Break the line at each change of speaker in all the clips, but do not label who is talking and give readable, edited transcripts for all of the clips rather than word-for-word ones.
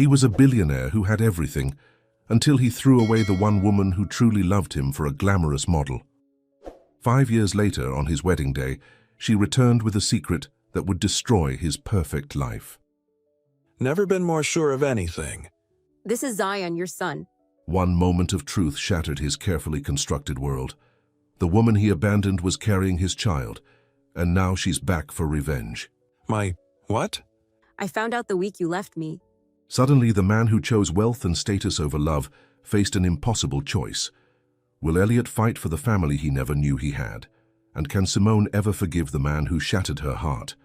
He was a billionaire who had everything, until he threw away the one woman who truly loved him for a glamorous model. 5 years later, on his wedding day, she returned with a secret that would destroy his perfect life.
Never been more sure of anything.
This is Zion, your son.
One moment of truth shattered his carefully constructed world. The woman he abandoned was carrying his child, and now she's back for revenge.
My what?
I found out the week you left me.
Suddenly, the man who chose wealth and status over love faced an impossible choice. Will Elliot fight for the family he never knew he had? And can Simone ever forgive the man who shattered her heart?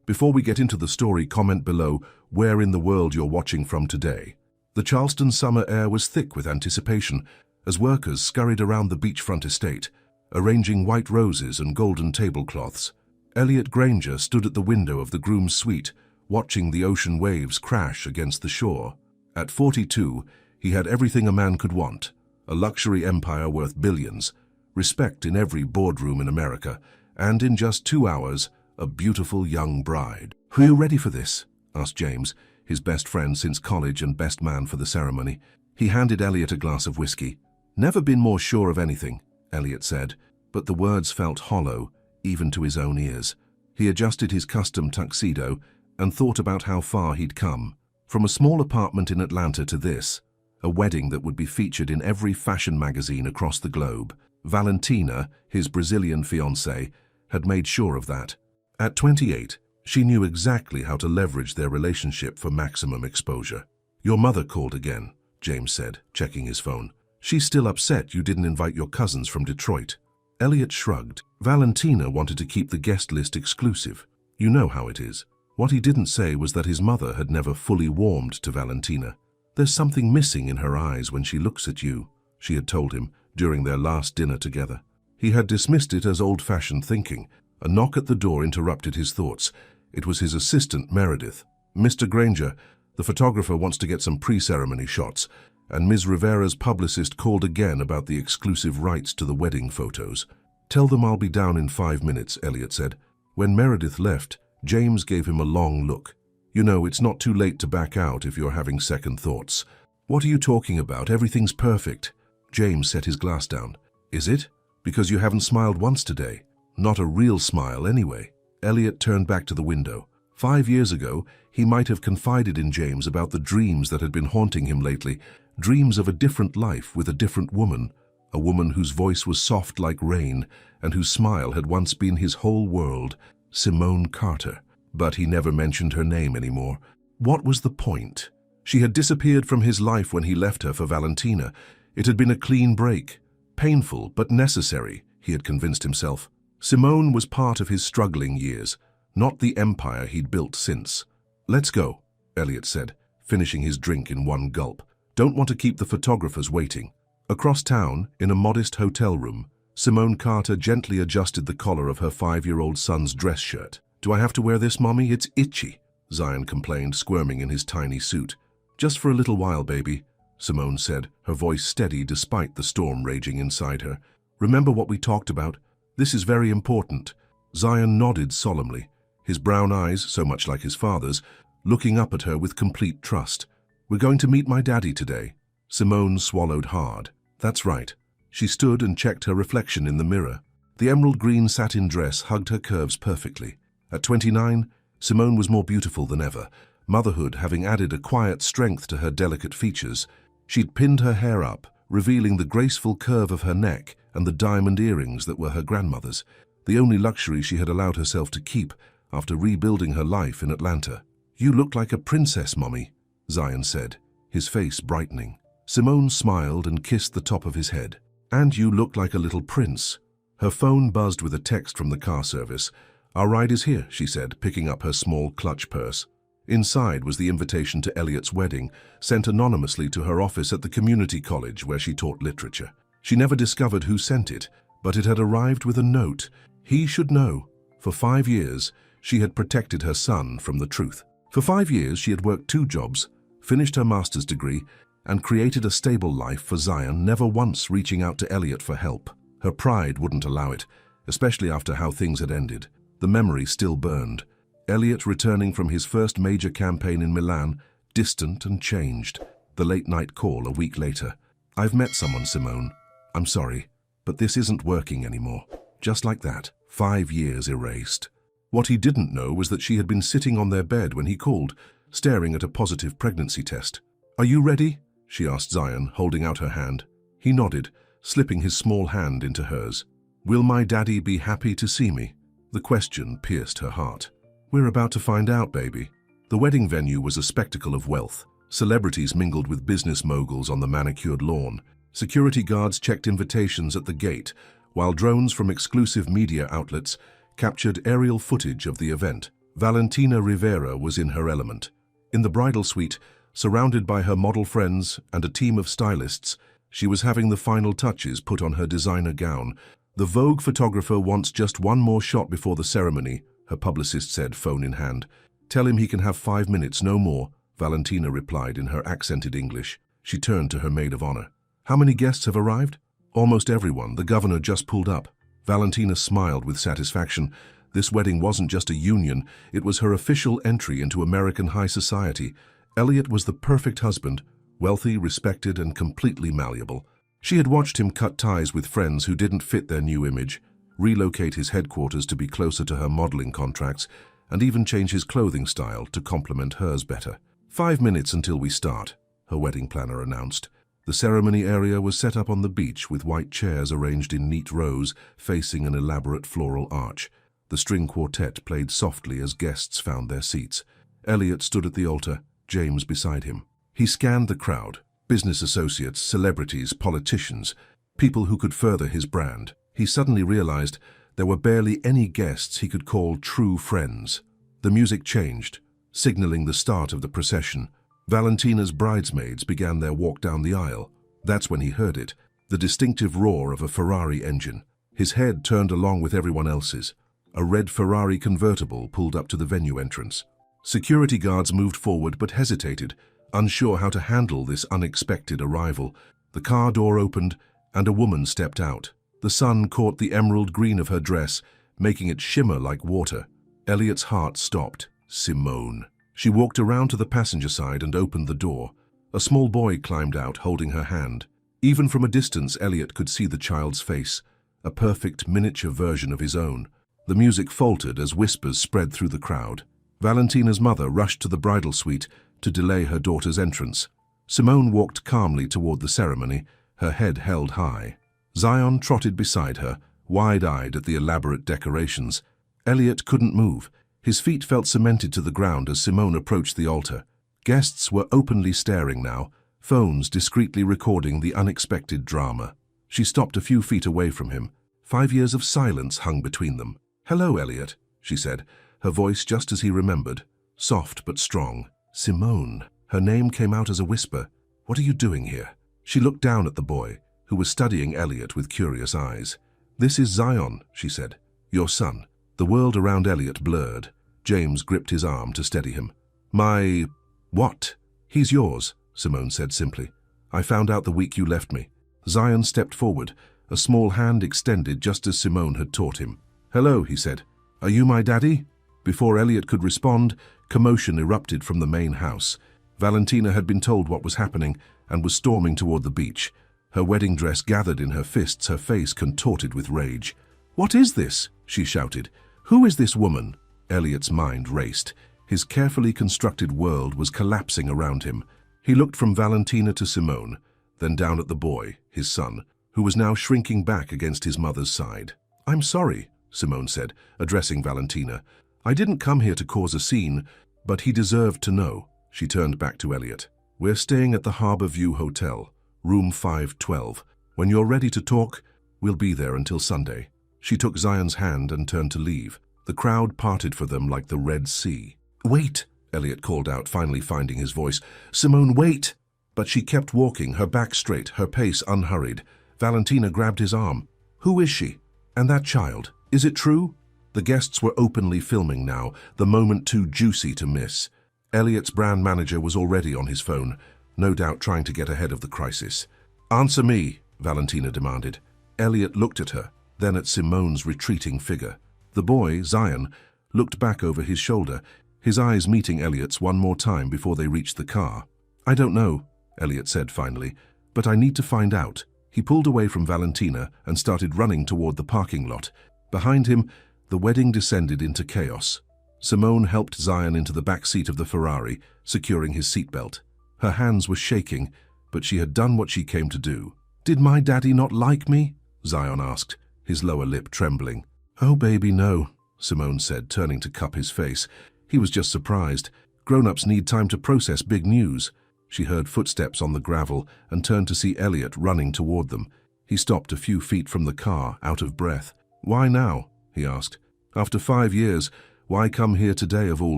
Before we get into the story, comment below where in the world you're watching from today. The Charleston summer air was thick with anticipation as workers scurried around the beachfront estate, arranging white roses and golden tablecloths. Elliot Granger stood at the window of the groom's suite, watching the ocean waves crash against the shore. At 42, he had everything a man could want: a luxury empire worth billions, respect in every boardroom in America, and in just 2 hours, a beautiful young bride. "Are you ready for this?" asked James, his best friend since college and best man for the ceremony. He handed Elliot a glass of whiskey. "Never been more sure of anything," Elliot said, but the words felt hollow, even to his own ears. He adjusted his custom tuxedo and thought about how far he'd come. From a small apartment in Atlanta to this, a wedding that would be featured in every fashion magazine across the globe. Valentina, his Brazilian fiancée, had made sure of that. At 28, she knew exactly how to leverage their relationship for maximum exposure. "Your mother called again," James said, checking his phone. "She's still upset you didn't invite your cousins from Detroit." Elliot shrugged. Valentina wanted to keep the guest list exclusive. You know how it is. What he didn't say was that his mother had never fully warmed to Valentina. "There's something missing in her eyes when she looks at you," she had told him during their last dinner together. He had dismissed it as old-fashioned thinking. A knock at the door interrupted his thoughts. It was his assistant, Meredith. "Mr. Granger, the photographer wants to get some pre-ceremony shots, and Ms. Rivera's publicist called again about the exclusive rights to the wedding photos." "Tell them I'll be down in 5 minutes," Elliot said. When Meredith left, James gave him a long look. "You know, it's not too late to back out if you're having second thoughts." "What are you talking about? Everything's perfect." James set his glass down. "Is it? Because you haven't smiled once today. Not a real smile, anyway." Elliot turned back to the window. 5 years ago, he might have confided in James about the dreams that had been haunting him lately, dreams of a different life with a different woman, a woman whose voice was soft like rain and whose smile had once been his whole world, Simone Carter. But he never mentioned her name anymore. What was the point? She had disappeared from his life when he left her for Valentina. It had been a clean break. Painful, but necessary, he had convinced himself. Simone was part of his struggling years, not the empire he'd built since. "Let's go," Elliot said, finishing his drink in one gulp. "Don't want to keep the photographers waiting." Across town, in a modest hotel room, Simone Carter gently adjusted the collar of her 5-year-old son's dress shirt. "Do I have to wear this, Mommy? It's itchy," Zion complained, squirming in his tiny suit. "Just for a little while, baby," Simone said, her voice steady despite the storm raging inside her. "Remember what we talked about? This is very important." Zion nodded solemnly, his brown eyes, so much like his father's, looking up at her with complete trust. "We're going to meet my daddy today." Simone swallowed hard. "That's right." She stood and checked her reflection in the mirror. The emerald green satin dress hugged her curves perfectly. At 29, Simone was more beautiful than ever, motherhood having added a quiet strength to her delicate features. She'd pinned her hair up, revealing the graceful curve of her neck and the diamond earrings that were her grandmother's, the only luxury she had allowed herself to keep after rebuilding her life in Atlanta. "You look like a princess, Mommy," Zion said, his face brightening. Simone smiled and kissed the top of his head. "And you look like a little prince." Her phone buzzed with a text from the car service. "Our ride is here," she said, picking up her small clutch purse. Inside was the invitation to Elliot's wedding, sent anonymously to her office at the community college where she taught literature. She never discovered who sent it, but it had arrived with a note. He should know. For 5 years, she had protected her son from the truth. For 5 years, she had worked 2 jobs, finished her master's degree, and created a stable life for Zion, never once reaching out to Elliot for help. Her pride wouldn't allow it, especially after how things had ended. The memory still burned. Elliot returning from his first major campaign in Milan, distant and changed. The late-night call a week later. "I've met someone, Simone. I'm sorry, but this isn't working anymore." Just like that, 5 years erased. What he didn't know was that she had been sitting on their bed when he called, staring at a positive pregnancy test. "Are you ready?" she asked Zion, holding out her hand. He nodded, slipping his small hand into hers. "Will my daddy be happy to see me?" The question pierced her heart. "We're about to find out, baby." The wedding venue was a spectacle of wealth. Celebrities mingled with business moguls on the manicured lawn. Security guards checked invitations at the gate, while drones from exclusive media outlets captured aerial footage of the event. Valentina Rivera was in her element. In the bridal suite, surrounded by her model friends and a team of stylists, she was having the final touches put on her designer gown. "The Vogue photographer wants just one more shot before the ceremony," her publicist said, phone in hand. "Tell him he can have 5 minutes, no more," Valentina replied in her accented English. She turned to her maid of honor. "How many guests have arrived?" "Almost everyone. The governor just pulled up." Valentina smiled with satisfaction. This wedding wasn't just a union, it was her official entry into American high society. Elliot was the perfect husband, wealthy, respected, and completely malleable. She had watched him cut ties with friends who didn't fit their new image, relocate his headquarters to be closer to her modeling contracts, and even change his clothing style to complement hers better. 5 minutes until we start," her wedding planner announced. The ceremony area was set up on the beach with white chairs arranged in neat rows facing an elaborate floral arch. The string quartet played softly as guests found their seats. Elliot stood at the altar, James beside him. He scanned the crowd, business associates, celebrities, politicians, people who could further his brand. He suddenly realized there were barely any guests he could call true friends. The music changed, signaling the start of the procession. Valentina's bridesmaids began their walk down the aisle. That's when he heard it, the distinctive roar of a Ferrari engine. His head turned along with everyone else's. A red Ferrari convertible pulled up to the venue entrance. Security guards moved forward but hesitated, unsure how to handle this unexpected arrival. The car door opened and a woman stepped out. The sun caught the emerald green of her dress, making it shimmer like water. Elliot's heart stopped. Simone. She walked around to the passenger side and opened the door. A small boy climbed out, holding her hand. Even from a distance, Elliot could see the child's face, a perfect miniature version of his own. The music faltered as whispers spread through the crowd. Valentina's mother rushed to the bridal suite to delay her daughter's entrance. Simone walked calmly toward the ceremony, her head held high. Zion trotted beside her, wide-eyed at the elaborate decorations. Elliot couldn't move. His feet felt cemented to the ground as Simone approached the altar. Guests were openly staring now, phones discreetly recording the unexpected drama. She stopped a few feet away from him. 5 years of silence hung between them. "Hello, Elliot," she said, her voice just as he remembered, soft but strong. "Simone." Her name came out as a whisper. "What are you doing here?" She looked down at the boy, who was studying Elliot with curious eyes. "This is Zion," she said, "your son." The world around Elliot blurred. James gripped his arm to steady him. "My... what?" "He's yours," Simone said simply. "I found out the week you left me." Zion stepped forward, a small hand extended just as Simone had taught him. "Hello," he said. "Are you my daddy?" Before Elliot could respond, commotion erupted from the main house. Valentina had been told what was happening and was storming toward the beach. Her wedding dress gathered in her fists, her face contorted with rage. "What is this?" she shouted. "Who is this woman?" Elliot's mind raced. His carefully constructed world was collapsing around him. He looked from Valentina to Simone, then down at the boy, his son, who was now shrinking back against his mother's side. "I'm sorry," Simone said, addressing Valentina. "I didn't come here to cause a scene, but he deserved to know." She turned back to Elliot. "We're staying at the Harbor View Hotel, room 512. When you're ready to talk, we'll be there until Sunday." She took Zion's hand and turned to leave. The crowd parted for them like the Red Sea. "Wait," Elliot called out, finally finding his voice. "Simone, wait!" But she kept walking, her back straight, her pace unhurried. Valentina grabbed his arm. "Who is she? And that child? Is it true?" The guests were openly filming now, the moment too juicy to miss. Elliot's brand manager was already on his phone, no doubt trying to get ahead of the crisis. "Answer me," Valentina demanded. Elliot looked at her, then at Simone's retreating figure. The boy, Zion, looked back over his shoulder, his eyes meeting Elliot's one more time before they reached the car. "I don't know," Elliot said finally, "but I need to find out." He pulled away from Valentina and started running toward the parking lot. Behind him, the wedding descended into chaos. Simone helped Zion into the back seat of the Ferrari, securing his seatbelt. Her hands were shaking, but she had done what she came to do. "Did my daddy not like me?" Zion asked, his lower lip trembling. "Oh, baby, no," Simone said, turning to cup his face. He was just surprised. Grown-ups need time to process big news. She heard footsteps on the gravel and turned to see Elliot running toward them. He stopped a few feet from the car, out of breath. "Why now?" he asked. "After 5 years, why come here today of all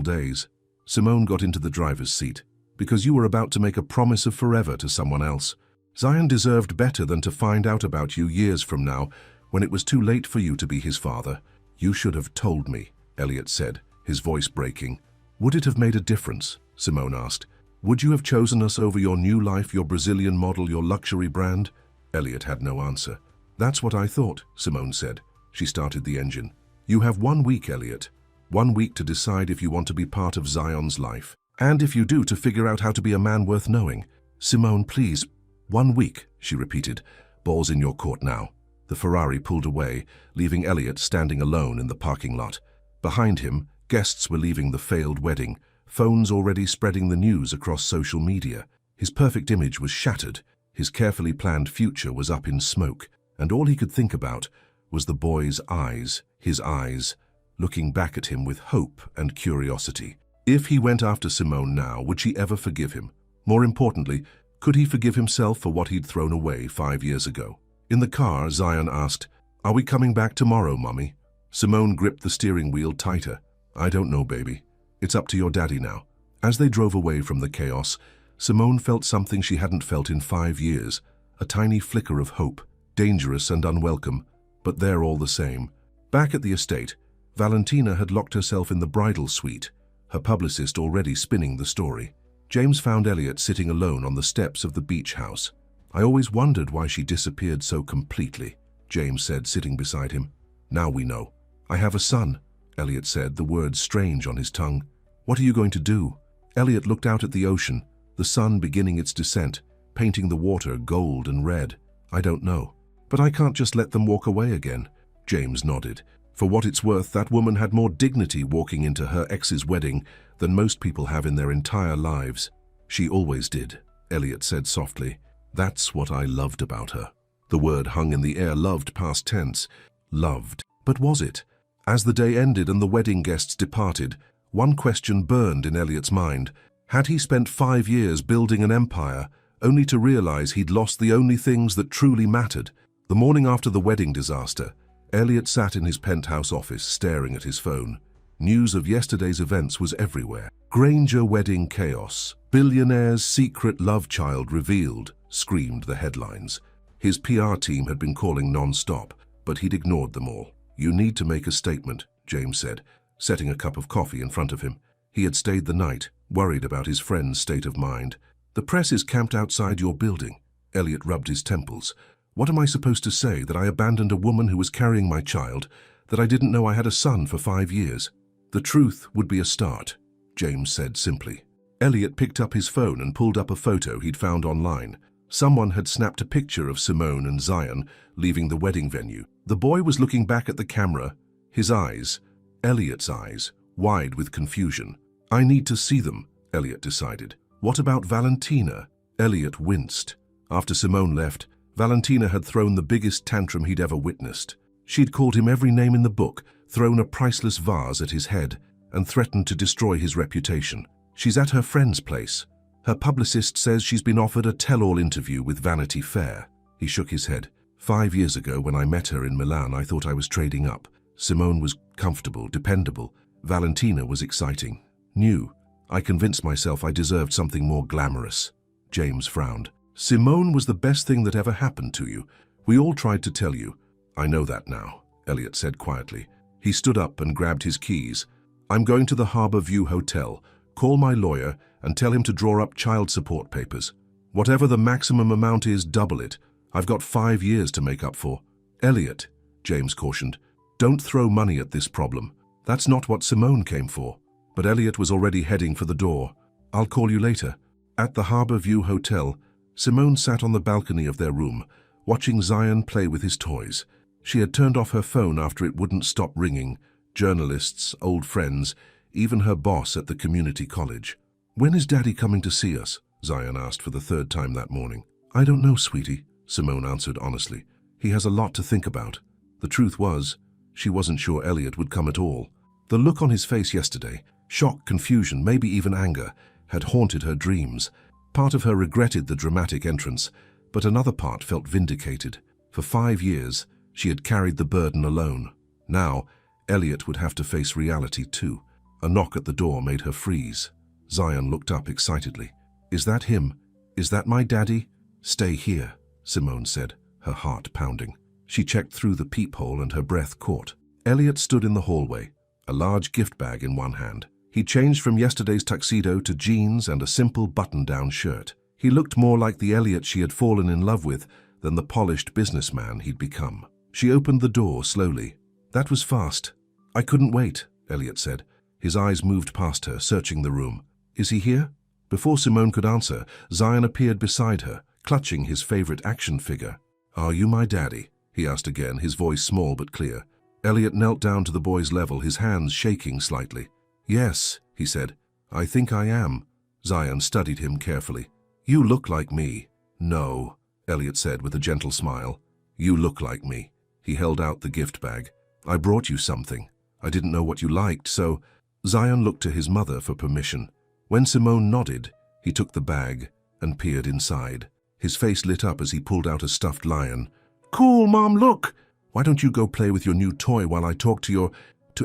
days?" Simone got into the driver's seat. "Because you were about to make a promise of forever to someone else. Zion deserved better than to find out about you years from now, when it was too late for you to be his father." "You should have told me," Elliot said, his voice breaking. "Would it have made a difference?" Simone asked. "Would you have chosen us over your new life, your Brazilian model, your luxury brand?" Elliot had no answer. "That's what I thought," Simone said. She started the engine. "You have 1 week, Elliot. 1 week to decide if you want to be part of Zion's life. And if you do, to figure out how to be a man worth knowing." "Simone, please." 1 week, she repeated. "Ball's in your court now." The Ferrari pulled away, leaving Elliot standing alone in the parking lot. Behind him, guests were leaving the failed wedding, phones already spreading the news across social media. His perfect image was shattered, his carefully planned future was up in smoke, and all he could think about was the boy's eyes, his eyes, looking back at him with hope and curiosity. If he went after Simone now, would she ever forgive him? More importantly, could he forgive himself for what he'd thrown away 5 years ago? In the car, Zion asked, "Are we coming back tomorrow, Mummy?" Simone gripped the steering wheel tighter. "I don't know, baby. It's up to your daddy now." As they drove away from the chaos, Simone felt something she hadn't felt in 5 years, a tiny flicker of hope, dangerous and unwelcome, but there all the same. Back at the estate, Valentina had locked herself in the bridal suite, her publicist already spinning the story. James found Elliot sitting alone on the steps of the beach house. "I always wondered why she disappeared so completely," James said, sitting beside him. "Now we know." "I have a son," Elliot said, the words strange on his tongue. "What are you going to do?" Elliot looked out at the ocean, the sun beginning its descent, painting the water gold and red. "I don't know. But I can't just let them walk away again." James nodded. For what it's worth, that woman had more dignity walking into her ex's wedding than most people have in their entire lives. "She always did," Elliot said softly. "That's what I loved about her." The word hung in the air, loved past tense. Loved. But was it? As the day ended and the wedding guests departed, one question burned in Elliot's mind. Had he spent 5 years building an empire, only to realize he'd lost the only things that truly mattered? The morning after the wedding disaster, Elliot sat in his penthouse office staring at his phone. News of yesterday's events was everywhere. "Granger wedding chaos. Billionaire's secret love child revealed," screamed the headlines. His PR team had been calling non-stop, but he'd ignored them all. "You need to make a statement," James said, setting a cup of coffee in front of him. He had stayed the night, worried about his friend's state of mind. "The press is camped outside your building." Elliot rubbed his temples. "What am I supposed to say, that I abandoned a woman who was carrying my child, that I didn't know I had a son for 5 years?" "The truth would be a start," James said simply. Elliot picked up his phone and pulled up a photo he'd found online. Someone had snapped a picture of Simone and Zion leaving the wedding venue. The boy was looking back at the camera, his eyes, Elliot's eyes, wide with confusion. "I need to see them," Elliot decided. "What about Valentina?" Elliot winced. After Simone left, Valentina had thrown the biggest tantrum he'd ever witnessed. She'd called him every name in the book, thrown a priceless vase at his head, and threatened to destroy his reputation. "She's at her friend's place. Her publicist says she's been offered a tell-all interview with Vanity Fair." He shook his head. 5 years ago, when I met her in Milan, I thought I was trading up. Simone was comfortable, dependable. Valentina was exciting, new. I convinced myself I deserved something more glamorous. James frowned. "Simone was the best thing that ever happened to you. We all tried to tell you." "I know that now," Elliot said quietly. He stood up and grabbed his keys. "I'm going to the Harbor View Hotel. Call my lawyer and tell him to draw up child support papers. Whatever the maximum amount is, double it. I've got 5 years to make up for." "Elliot," James cautioned, "don't throw money at this problem. That's not what Simone came for." but Elliot was already heading for the door. "I'll call you later." At the Harbor View Hotel, Simone sat on the balcony of their room, watching Zion play with his toys. She had turned off her phone after it wouldn't stop ringing. Journalists, old friends, even her boss at the community college. "When is Daddy coming to see us?" Zion asked for the third time that morning. "I don't know, sweetie," Simone answered honestly. "He has a lot to think about." The truth was, she wasn't sure Elliot would come at all. The look on his face yesterday, shock, confusion, maybe even anger, had haunted her dreams. Part of her regretted the dramatic entrance, but another part felt vindicated. For 5 years, she had carried the burden alone. Now, Elliot would have to face reality too. A knock at the door made her freeze. Zion looked up excitedly. "Is that him? Is that my daddy?" "Stay here," Simone said, her heart pounding. She checked through the peephole and her breath caught. Elliot stood in the hallway, a large gift bag in one hand. He changed from yesterday's tuxedo to jeans and a simple button-down shirt. He looked more like the Elliot she had fallen in love with than the polished businessman he'd become. She opened the door slowly. "That was fast." "I couldn't wait," Elliot said. His eyes moved past her, searching the room. "Is he here?" Before Simone could answer, Zion appeared beside her, clutching his favorite action figure. "Are you my daddy?" he asked again, his voice small but clear. Elliot knelt down to the boy's level, his hands shaking slightly. "Yes," he said. "I think I am." Zion studied him carefully. "You look like me." "No," Elliot said with a gentle smile. "You look like me." He held out the gift bag. "I brought you something. I didn't know what you liked, so—" Zion looked to his mother for permission. When Simone nodded, he took the bag and peered inside. His face lit up as he pulled out a stuffed lion. "Cool, Mom, look!" "Why don't you go play with your new toy while I talk to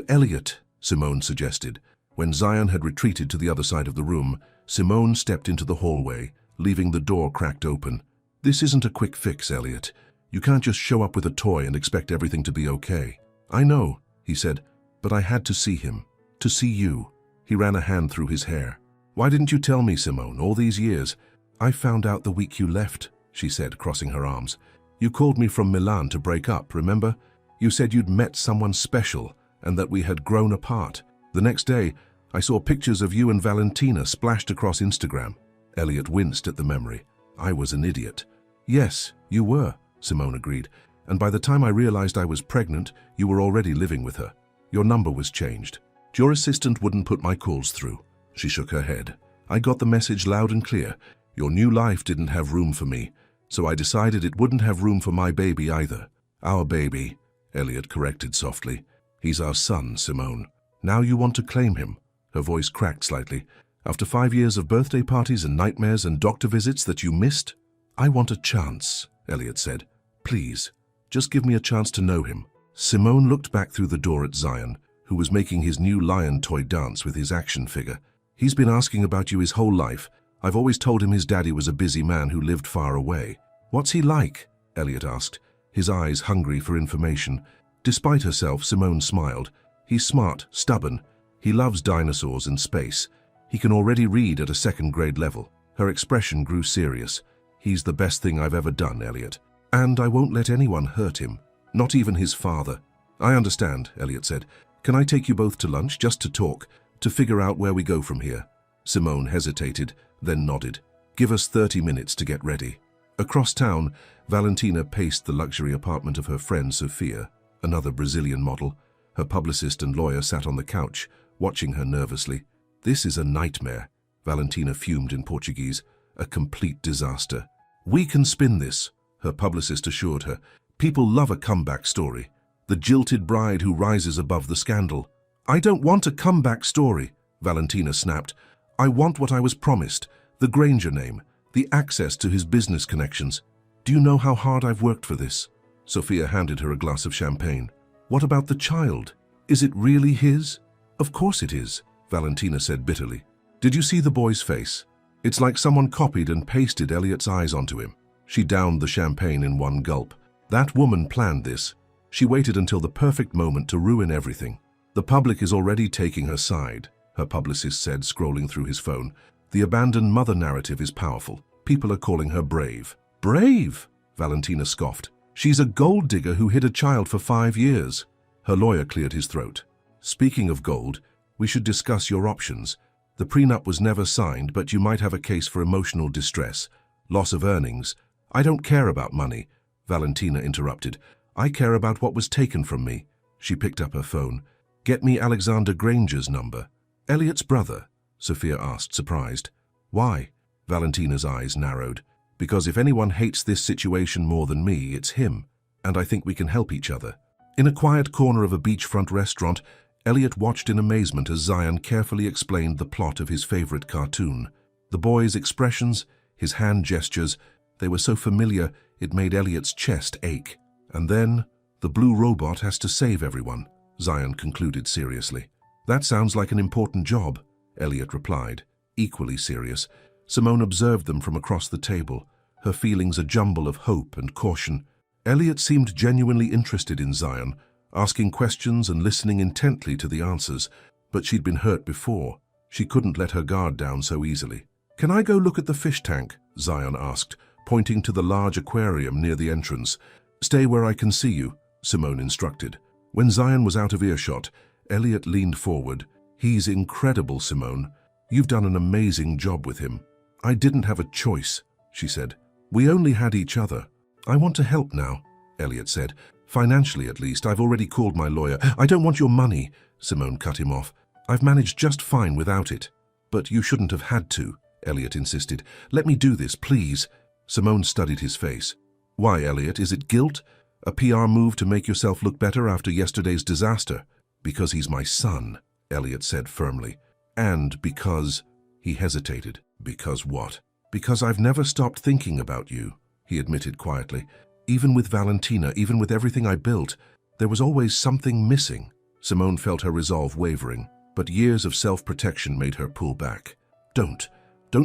Elliot?" Simone suggested. When Zion had retreated to the other side of the room, Simone stepped into the hallway, leaving the door cracked open. "This isn't a quick fix, Elliot. You can't just show up with a toy and expect everything to be okay." "I know," he said, "but I had to see him. To see you." He ran a hand through his hair. "Why didn't you tell me, Simone, all these years?" "I found out the week you left," she said, crossing her arms. "You called me from Milan to break up, remember? You said you'd met someone special and that we had grown apart. The next day, I saw pictures of you and Valentina splashed across Instagram." Elliot winced at the memory. "I was an idiot." "Yes, you were," Simone agreed. "And by the time I realized I was pregnant, you were already living with her. Your number was changed. Your assistant wouldn't put my calls through." She shook her head. "I got the message loud and clear. Your new life didn't have room for me, so I decided it wouldn't have room for my baby either." "Our baby," Elliot corrected softly. "He's our son, Simone. Now you want to claim him." Her voice cracked slightly. "After 5 years of birthday parties and nightmares and doctor visits that you missed?" "I want a chance," Elliot said. "Please, just give me a chance to know him." Simone looked back through the door at Zion, who was making his new lion toy dance with his action figure. "He's been asking about you his whole life. I've always told him his daddy was a busy man who lived far away." "What's he like?" Elliot asked, his eyes hungry for information. Despite herself, Simone smiled. "He's smart, stubborn. He loves dinosaurs and space. He can already read at a second-grade level." Her expression grew serious. "He's the best thing I've ever done, Elliot. And I won't let anyone hurt him, not even his father." "I understand," Elliot said. "Can I take you both to lunch, just to talk, to figure out where we go from here?" Simone hesitated, then nodded. "Give us 30 minutes to get ready." Across town, Valentina paced the luxury apartment of her friend Sophia, another Brazilian model. Her publicist and lawyer sat on the couch, watching her nervously. "This is a nightmare," Valentina fumed in Portuguese. "A complete disaster." "We can spin this," her publicist assured her. "People love a comeback story. The jilted bride who rises above the scandal." "I don't want a comeback story," Valentina snapped. "I want what I was promised, the Granger name, the access to his business connections. Do you know how hard I've worked for this?" Sophia handed her a glass of champagne. "What about the child? Is it really his?" "Of course it is," Valentina said bitterly. "Did you see the boy's face? It's like someone copied and pasted Elliot's eyes onto him." She downed the champagne in one gulp. "That woman planned this. She waited until the perfect moment to ruin everything. The public is already taking her side," her publicist said, scrolling through his phone. "The abandoned mother narrative is powerful. People are calling her brave." "Brave?" Valentina scoffed. "She's a gold digger who hid a child for 5 years." Her lawyer cleared his throat. "Speaking of gold, We should discuss your options. The prenup was never signed, but you might have a case for emotional distress, loss of earnings. I don't care about money, Valentina interrupted. I care about what was taken from me. She picked up her phone. Get me Alexander Granger's number. Elliot's brother, Sophia asked, surprised. Why? Valentina's eyes narrowed. Because if anyone hates this situation more than me, it's him, and I think we can help each other. In a quiet corner of a beachfront restaurant, Elliot watched in amazement as Zion carefully explained the plot of his favorite cartoon. The boy's expressions, his hand gestures, they were so familiar it made Elliot's chest ache. And then, the blue robot has to save everyone, Zion concluded seriously. That sounds like an important job, Elliot replied, equally serious. Simone observed them from across the table, her feelings a jumble of hope and caution. Elliot seemed genuinely interested in Zion, asking questions and listening intently to the answers, but she'd been hurt before. She couldn't let her guard down so easily. Can I go look at the fish tank? Zion asked, pointing to the large aquarium near the entrance. Stay where I can see you, Simone instructed. When Zion was out of earshot, Elliot leaned forward. He's incredible, Simone. You've done an amazing job with him. I didn't have a choice, she said. We only had each other. I want to help now, Elliot said. Financially, at least. I've already called my lawyer. I don't want your money, Simone cut him off. I've managed just fine without it. But you shouldn't have had to, Elliot insisted. Let me do this, please. Simone studied his face. Why, Elliot, is it guilt? A PR move to make yourself look better after yesterday's disaster? Because he's my son, Elliot said firmly. And because... He hesitated. Because what? Because I've never stopped thinking about you, he admitted quietly. Even with Valentina, even with everything I built, there was always something missing. Simone felt her resolve wavering, but years of self-protection made her pull back. Don't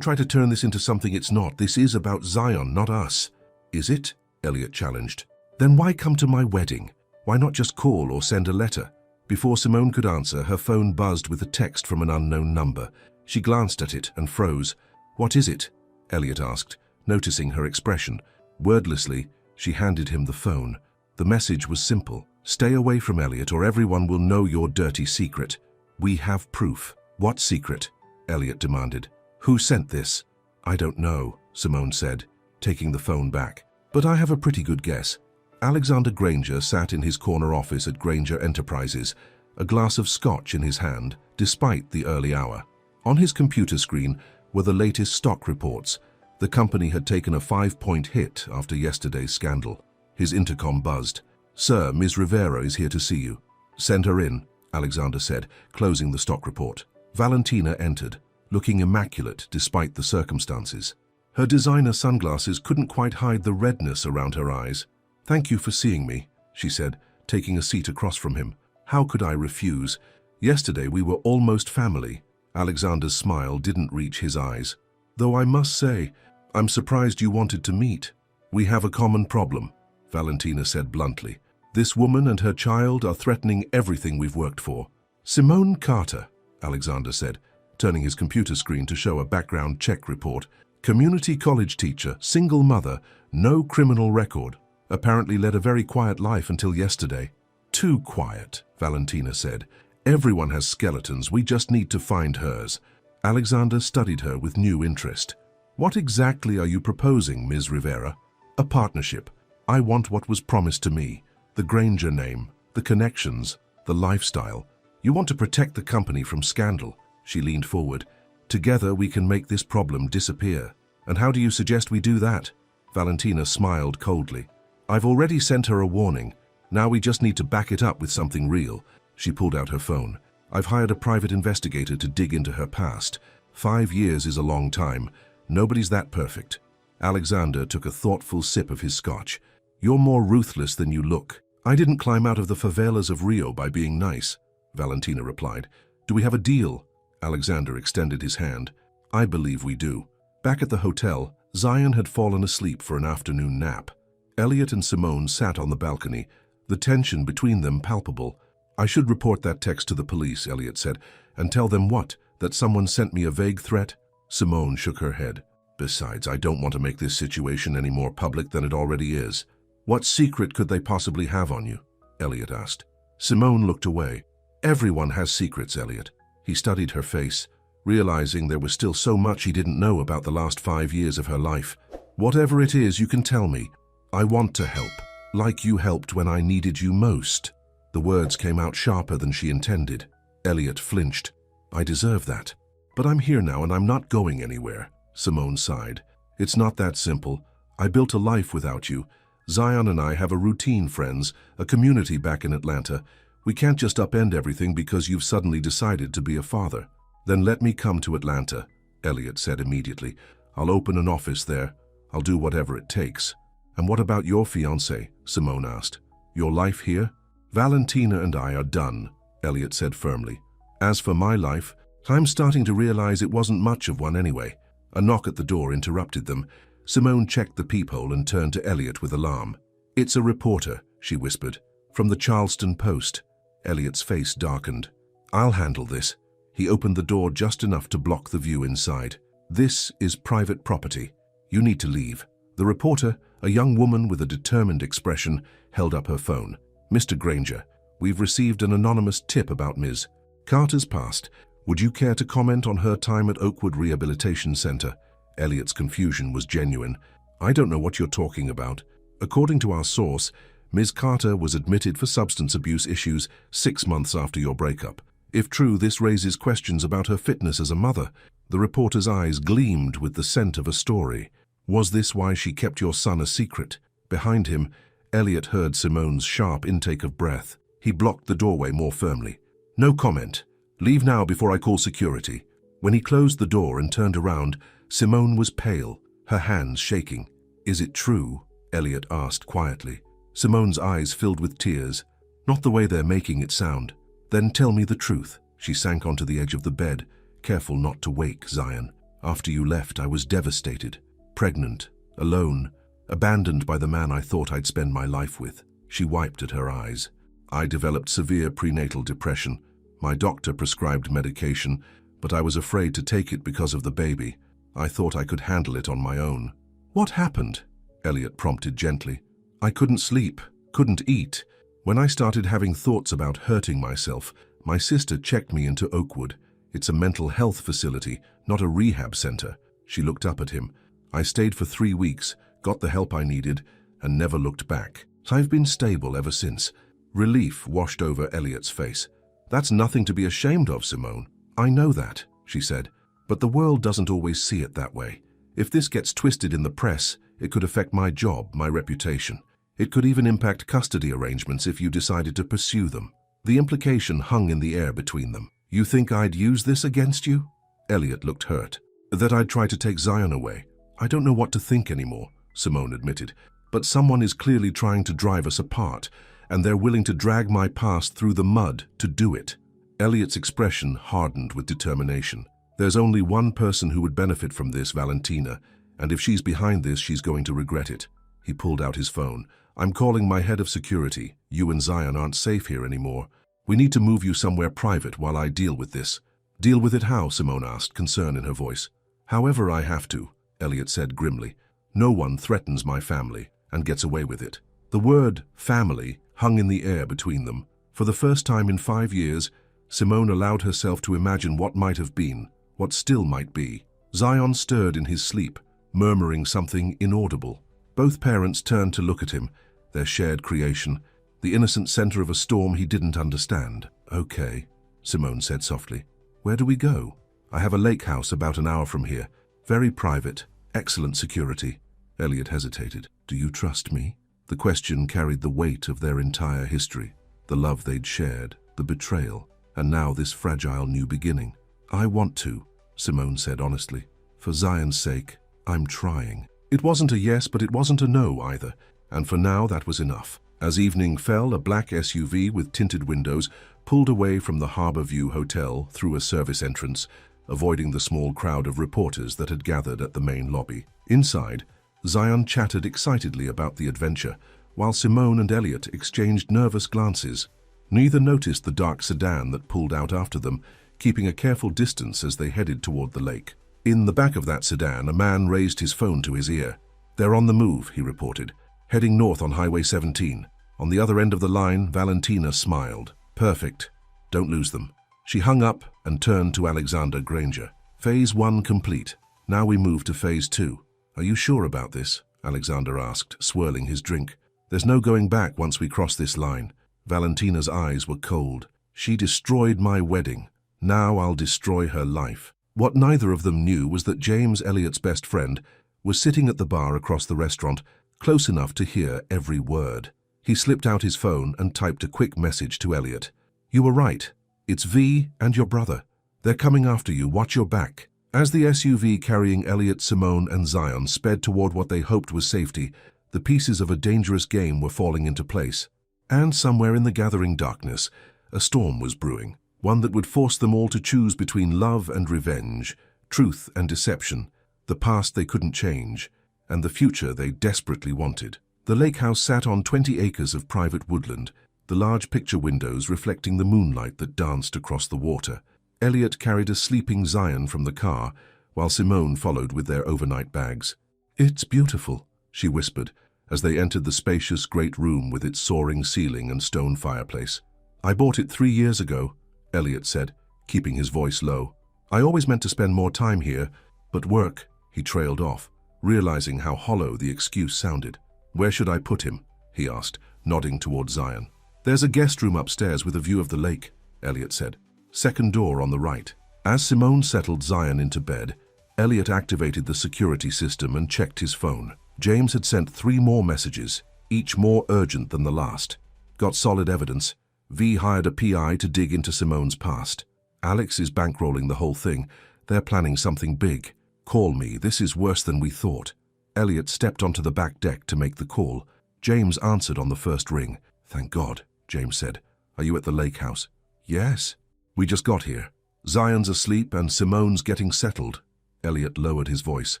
try to turn this into something it's not. This is about Zion, not us. Is it? Elliot challenged. Then why come to my wedding? Why not just call or send a letter? Before Simone could answer, her phone buzzed with a text from an unknown number. She glanced at it and froze. What is it? Elliot asked, noticing her expression. Wordlessly, she handed him the phone. The message was simple. Stay away from Elliot or everyone will know your dirty secret. We have proof. What secret? Elliot demanded. Who sent this? I don't know, Simone said, taking the phone back. But I have a pretty good guess. Alexander Granger sat in his corner office at Granger Enterprises, a glass of scotch in his hand, despite the early hour. On his computer screen were the latest stock reports. The company had taken a 5-point hit after yesterday's scandal. His intercom buzzed. Sir, Ms. Rivera is here to see you. Send her in, Alexander said, closing the stock report. Valentina entered, looking immaculate despite the circumstances. Her designer sunglasses couldn't quite hide the redness around her eyes. Thank you for seeing me, she said, taking a seat across from him. How could I refuse? Yesterday we were almost family. Alexander's smile didn't reach his eyes. Though I must say, I'm surprised you wanted to meet. We have a common problem, Valentina said bluntly. This woman and her child are threatening everything we've worked for. Simone Carter, Alexander said, turning his computer screen to show a background check report. Community college teacher, single mother, no criminal record. Apparently led a very quiet life until yesterday. Too quiet, Valentina said. Everyone has skeletons, we just need to find hers. Alexander studied her with new interest. What exactly are you proposing, Ms. Rivera? A partnership. I want what was promised to me. The Granger name, the connections, the lifestyle. You want to protect the company from scandal. She leaned forward. Together we can make this problem disappear. And how do you suggest we do that? Valentina smiled coldly. I've already sent her a warning. Now we just need to back it up with something real. She pulled out her phone. I've hired a private investigator to dig into her past. 5 years is a long time. Nobody's that perfect. Alexander took a thoughtful sip of his scotch. You're more ruthless than you look. I didn't climb out of the favelas of Rio by being nice, Valentina replied. Do we have a deal? Alexander extended his hand. I believe we do. Back at the hotel, Zion had fallen asleep for an afternoon nap. Elliot and Simone sat on the balcony, the tension between them palpable. I should report that text to the police, Elliot said, and tell them what? That someone sent me a vague threat? Simone shook her head. Besides, I don't want to make this situation any more public than it already is. What secret could they possibly have on you? Elliot asked. Simone looked away. Everyone has secrets, Elliot. He studied her face, realizing there was still so much he didn't know about the last 5 years of her life. Whatever it is, you can tell me. I want to help, like you helped when I needed you most. The words came out sharper than she intended. Elliot flinched. I deserve that. But I'm here now and I'm not going anywhere. Simone sighed. It's not that simple. I built a life without you. Zion and I have a routine, friends, a community back in Atlanta. We can't just upend everything because you've suddenly decided to be a father. Then let me come to Atlanta, Elliot said immediately. I'll open an office there. I'll do whatever it takes. And what about your fiancé? Simone asked. Your life here? Valentina and I are done, Elliot said firmly. As for my life, I'm starting to realize it wasn't much of one anyway. A knock at the door interrupted them. Simone checked the peephole and turned to Elliot with alarm. It's a reporter, she whispered. From the Charleston Post. Elliot's face darkened. I'll handle this. He opened the door just enough to block the view inside. This is private property. You need to leave. The reporter, a young woman with a determined expression, held up her phone. Mr. Granger, we've received an anonymous tip about Ms. Carter's past. Would you care to comment on her time at Oakwood Rehabilitation Center? Elliot's confusion was genuine. I don't know what you're talking about. According to our source, Ms. Carter was admitted for substance abuse issues 6 months after your breakup. If true, this raises questions about her fitness as a mother. The reporter's eyes gleamed with the scent of a story. Was this why she kept your son a secret? Behind him, Elliot heard Simone's sharp intake of breath. He blocked the doorway more firmly. No comment. Leave now before I call security. When he closed the door and turned around, Simone was pale, her hands shaking. Is it true? Elliot asked quietly. Simone's eyes filled with tears. Not the way they're making it sound. Then tell me the truth. She sank onto the edge of the bed, careful not to wake Zion. After you left, I was devastated. Pregnant, alone, abandoned by the man I thought I'd spend my life with. She wiped at her eyes. I developed severe prenatal depression. My doctor prescribed medication, but I was afraid to take it because of the baby. I thought I could handle it on my own. What happened? Elliot prompted gently. I couldn't sleep, couldn't eat. When I started having thoughts about hurting myself, my sister checked me into Oakwood. It's a mental health facility, not a rehab center. She looked up at him. I stayed for 3 weeks, got the help I needed, and never looked back. I've been stable ever since. Relief washed over Elliot's face. That's nothing to be ashamed of, Simone. I know that, she said, but the world doesn't always see it that way. If this gets twisted in the press, it could affect my job, my reputation. It could even impact custody arrangements if you decided to pursue them. The implication hung in the air between them. You think I'd use this against you? Elliot looked hurt. That I'd try to take Zion away. I don't know what to think anymore, Simone admitted. But someone is clearly trying to drive us apart, and they're willing to drag my past through the mud to do it. Elliot's expression hardened with determination. There's only one person who would benefit from this, Valentina, and if she's behind this, she's going to regret it. He pulled out his phone. I'm calling my head of security. You and Zion aren't safe here anymore. We need to move you somewhere private while I deal with this. Deal with it how? Simone asked, concern in her voice. However I have to, Elliot said grimly. No one threatens my family and gets away with it. The word family hung in the air between them. For the first time in 5 years, Simone allowed herself to imagine what might have been, what still might be. Zion stirred in his sleep, murmuring something inaudible. Both parents turned to look at him, their shared creation, the innocent center of a storm he didn't understand. Okay, Simone said softly. Where do we go? I have a lake house about an hour from here. Very private, excellent security. Elliot hesitated. Do you trust me? The question carried the weight of their entire history, the love they'd shared, the betrayal, and now this fragile new beginning. I want to, Simone said honestly. For Zion's sake, I'm trying. It wasn't a yes, but it wasn't a no either, and for now that was enough. As evening fell, a black SUV with tinted windows pulled away from the Harbor View Hotel through a service entrance, avoiding the small crowd of reporters that had gathered at the main lobby. Inside, Zion chattered excitedly about the adventure, while Simone and Elliot exchanged nervous glances. Neither noticed the dark sedan that pulled out after them, keeping a careful distance as they headed toward the lake. In the back of that sedan, a man raised his phone to his ear. They're on the move, he reported, heading north on Highway 17. On the other end of the line, Valentina smiled. Perfect. Don't lose them. She hung up and turned to Alexander Granger. Phase 1 complete. Now we move to Phase 2. Are you sure about this? Alexander asked, swirling his drink. There's no going back once we cross this line. Valentina's eyes were cold. She destroyed my wedding. Now I'll destroy her life. What neither of them knew was that James, Elliot's best friend, was sitting at the bar across the restaurant, close enough to hear every word. He slipped out his phone and typed a quick message to Elliot. You were right. It's V and your brother. They're coming after you. Watch your back. As the SUV carrying Elliot, Simone, and Zion sped toward what they hoped was safety, the pieces of a dangerous game were falling into place. And somewhere in the gathering darkness, a storm was brewing, one that would force them all to choose between love and revenge, truth and deception, the past they couldn't change, and the future they desperately wanted. The lake house sat on 20 acres of private woodland, the large picture windows reflecting the moonlight that danced across the water. Elliot carried a sleeping Zion from the car, while Simone followed with their overnight bags. It's beautiful, she whispered, as they entered the spacious great room with its soaring ceiling and stone fireplace. I bought it 3 years ago, Elliot said, keeping his voice low. I always meant to spend more time here, but work, he trailed off, realizing how hollow the excuse sounded. Where should I put him? He asked, nodding toward Zion. There's a guest room upstairs with a view of the lake, Elliot said. Second door on the right. As Simone settled Zion into bed, Elliot activated the security system and checked his phone. James had sent 3 more messages, each more urgent than the last. Got solid evidence. V hired a PI to dig into Simone's past. Alex is bankrolling the whole thing. They're planning something big. Call me. This is worse than we thought. Elliot stepped onto the back deck to make the call. James answered on the first ring. Thank God, James said. Are you at the lake house? Yes. We just got here. Zion's asleep and Simone's getting settled. Elliot lowered his voice.